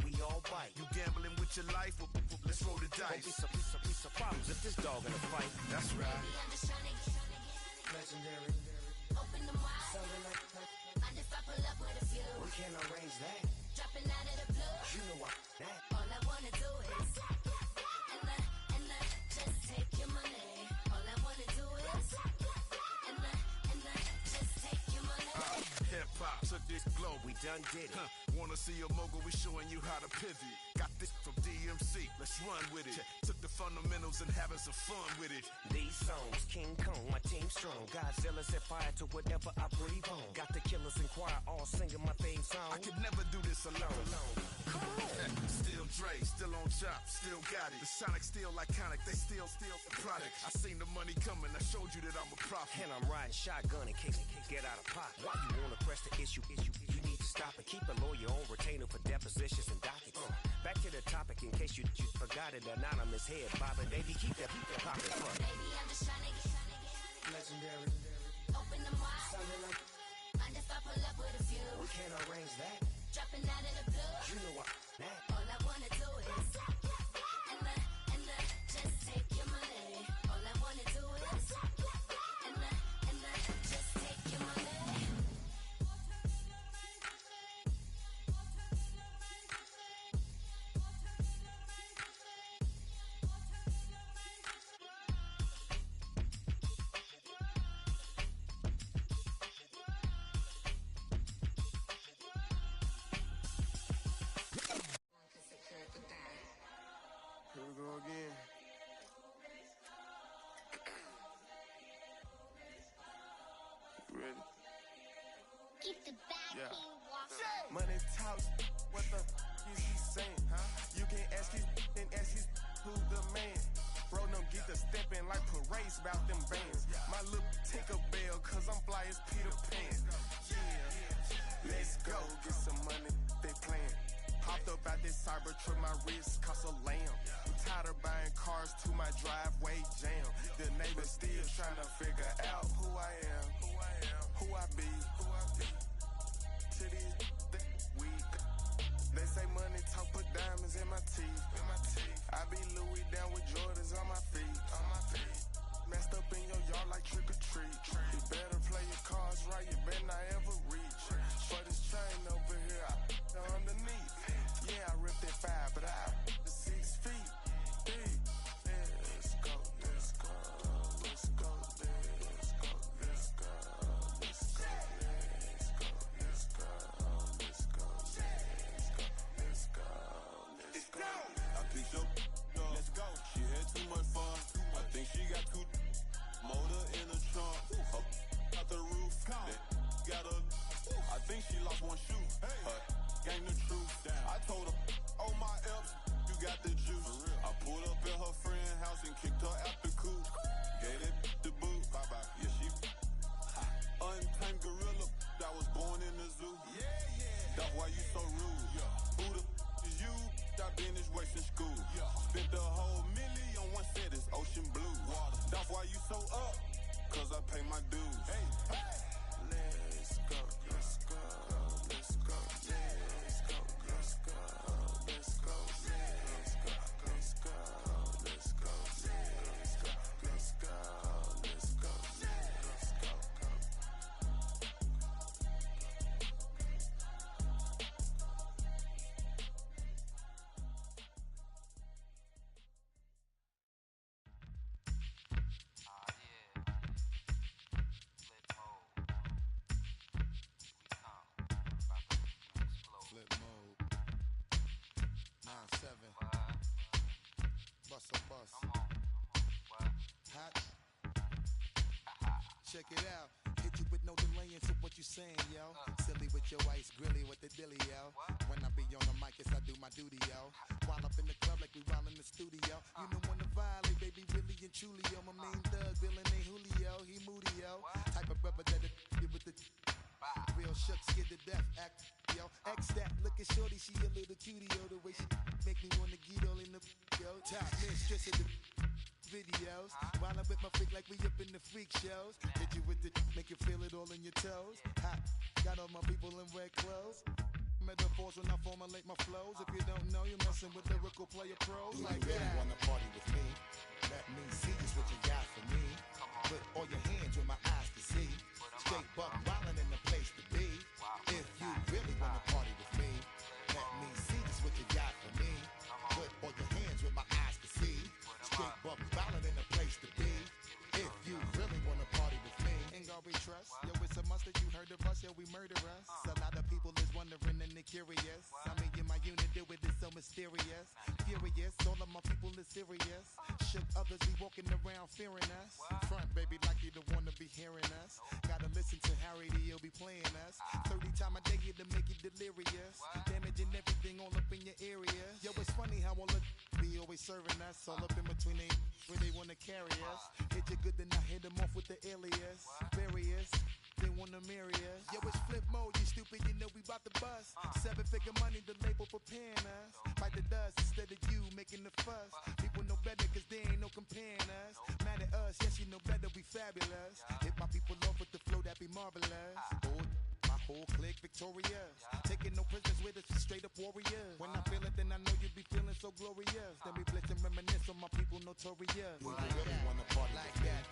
we all bite. You gambling with your life? Well, let's roll the dice. Piece of problems if this dog in a fight. That's right. Legendary. Open them wide. Sounding like Mind if I pull up with a few? we can't arrange that. Dropping out of the blue. You know what that. All I wanna do is and just take your money. All I wanna do is and just take your money. Hip hop took this globe. We done did it. Wanna see a mogul? We showing you how to pivot. Got this from DMC. Let's run with it. Took the fundamentals and having some fun with it. These songs, King Kong, my team strong. Godzilla set fire to whatever I breathe on. Got the killers in choir all singing my theme song. I could never do this alone. Come on. Still Dre, still on top, still got it. The Sonic still iconic, they still the product. I seen the money coming, I showed you that I'm a prophet. And I'm riding shotgun in case get out of pocket. Why you wanna press the issue? You need to stop and keep a lawyer on retainer for depositions and dockets. Back to the topic in case you forgot it. Anonymous head bobbing, baby, keep that pocket front. Baby, I'm just trying to get legendary. can't arrange that. Dropping out of the blue. You know what that. All I wanna do is and just take your money. All I wanna do is and just take your money. Here we go again. Ready? Keep the back Yeah. Money talks. What the is he saying? Huh? You can ask his and ask his who the man. Bro, them get the stepping like parades about them bands. My little Tinkerbell, cause I'm fly as Peter Pan. Yeah. Let's go get some money. They playing. Hopped up out this Cybertruck, my wrist cost a lamb. I'm tired of buying cars to my driveway jam. The neighbors still trying to figure out who I am, who I be. To these weak. They say money talk, put diamonds in my teeth. I be Louis down with Jordans on my feet. Messed up in your yard like trick or treat. You better play your cards right, you better not ever reach. For this chain over here, I underneath. Yeah, I ripped it 5, but I 6 feet deep. Let's go, let's go, let's go, let's go, let's go, let's go, let's go, let's go, let's go, let's go. I picked up, let's go. She had too much fun. I think she got too motor in the trunk. Up out the roof. Got a. I think she lost one shoe. Gang the truth. I told her, oh my F's, you got the juice. I pulled up at her friend's house and kicked her out the coop. Gave it the boot. Bye bye. Yeah, she untamed gorilla that was born in the zoo. That's why you so rude. Who the is you? I finished wasting school. Spent the whole million on one set, it's ocean blue. That's why you so up, cause I pay my dues. Hey, hey. Let's go, let's go, let's go, let's go, let's go, let's go, let's go, let's go, let's go, let's go, let's go, let's go, let's go. Flip mode. 9-7. Bust a bus. Hot. Check it out. Hit you with no delay into what you saying, yo. Silly with your ice, grilly with the dilly, yo. When I be on the mic, yes, I do my duty, yo. While up in the club like we while in the studio. You don't wanna violate, baby, really and truly, yo. My main thug, villain ain't Julio, he moody, yo. Type of brother that'll with the real shook, scared to death, act, yo. X that, look at shorty, she a little cutie, yo. The way she make me wanna get all in the, yo. Top mistress of the videos. While I'm with my freak like we up in the freak shows. Hit you with the, make you feel it all in your toes. Hot, got all my people in red clothes. Metaphors when I formulate my flows. If you don't know, you're messing with lyrical player pros. Do like you really that. wanna party with me? Let me see just what you got for me. Put all your hands where my eyes can see. Straight buck wildin' in the place to be. If you really wanna party with me, let me see just what you got for me. Put all your hands where my eyes can see. Straight buck wildin' in the place to be. If you really wanna party with me, ain't gonna be trust. Yo, it's a must that you heard of us, yo, we murder us. A lot of people is wondering and they curious. I mean, in my unit do it is so mysterious. Furious, all of my people is serious. Shook others be walking around fearing us. Front, baby, like you don't wanna be hearing us. Gotta listen to Harry, he'll be playing us. 30 times a day to make you delirious. Damaging everything all up in your area. Yo, it's funny how all of be always serving us. All up in between they where they wanna carry us. Hit you good, then I hit them off with the alias. Various, they wanna marry us. Yo, it's flip mode, you stupid, you know we bout to bust. 7-figure money, the label preparing us. Fight the dust instead of you making the fuss. People know better cause they ain't no comparing us. Mad at us, yes you know better, we fabulous. Hit my people off with the flow that be marvelous. Oh, my whole clique victorious. Taking no prisoners with us, straight up warriors. When I feel it, then I know you be feeling so glorious. Then we blitz and reminisce on my people notorious. We really wanna party like that.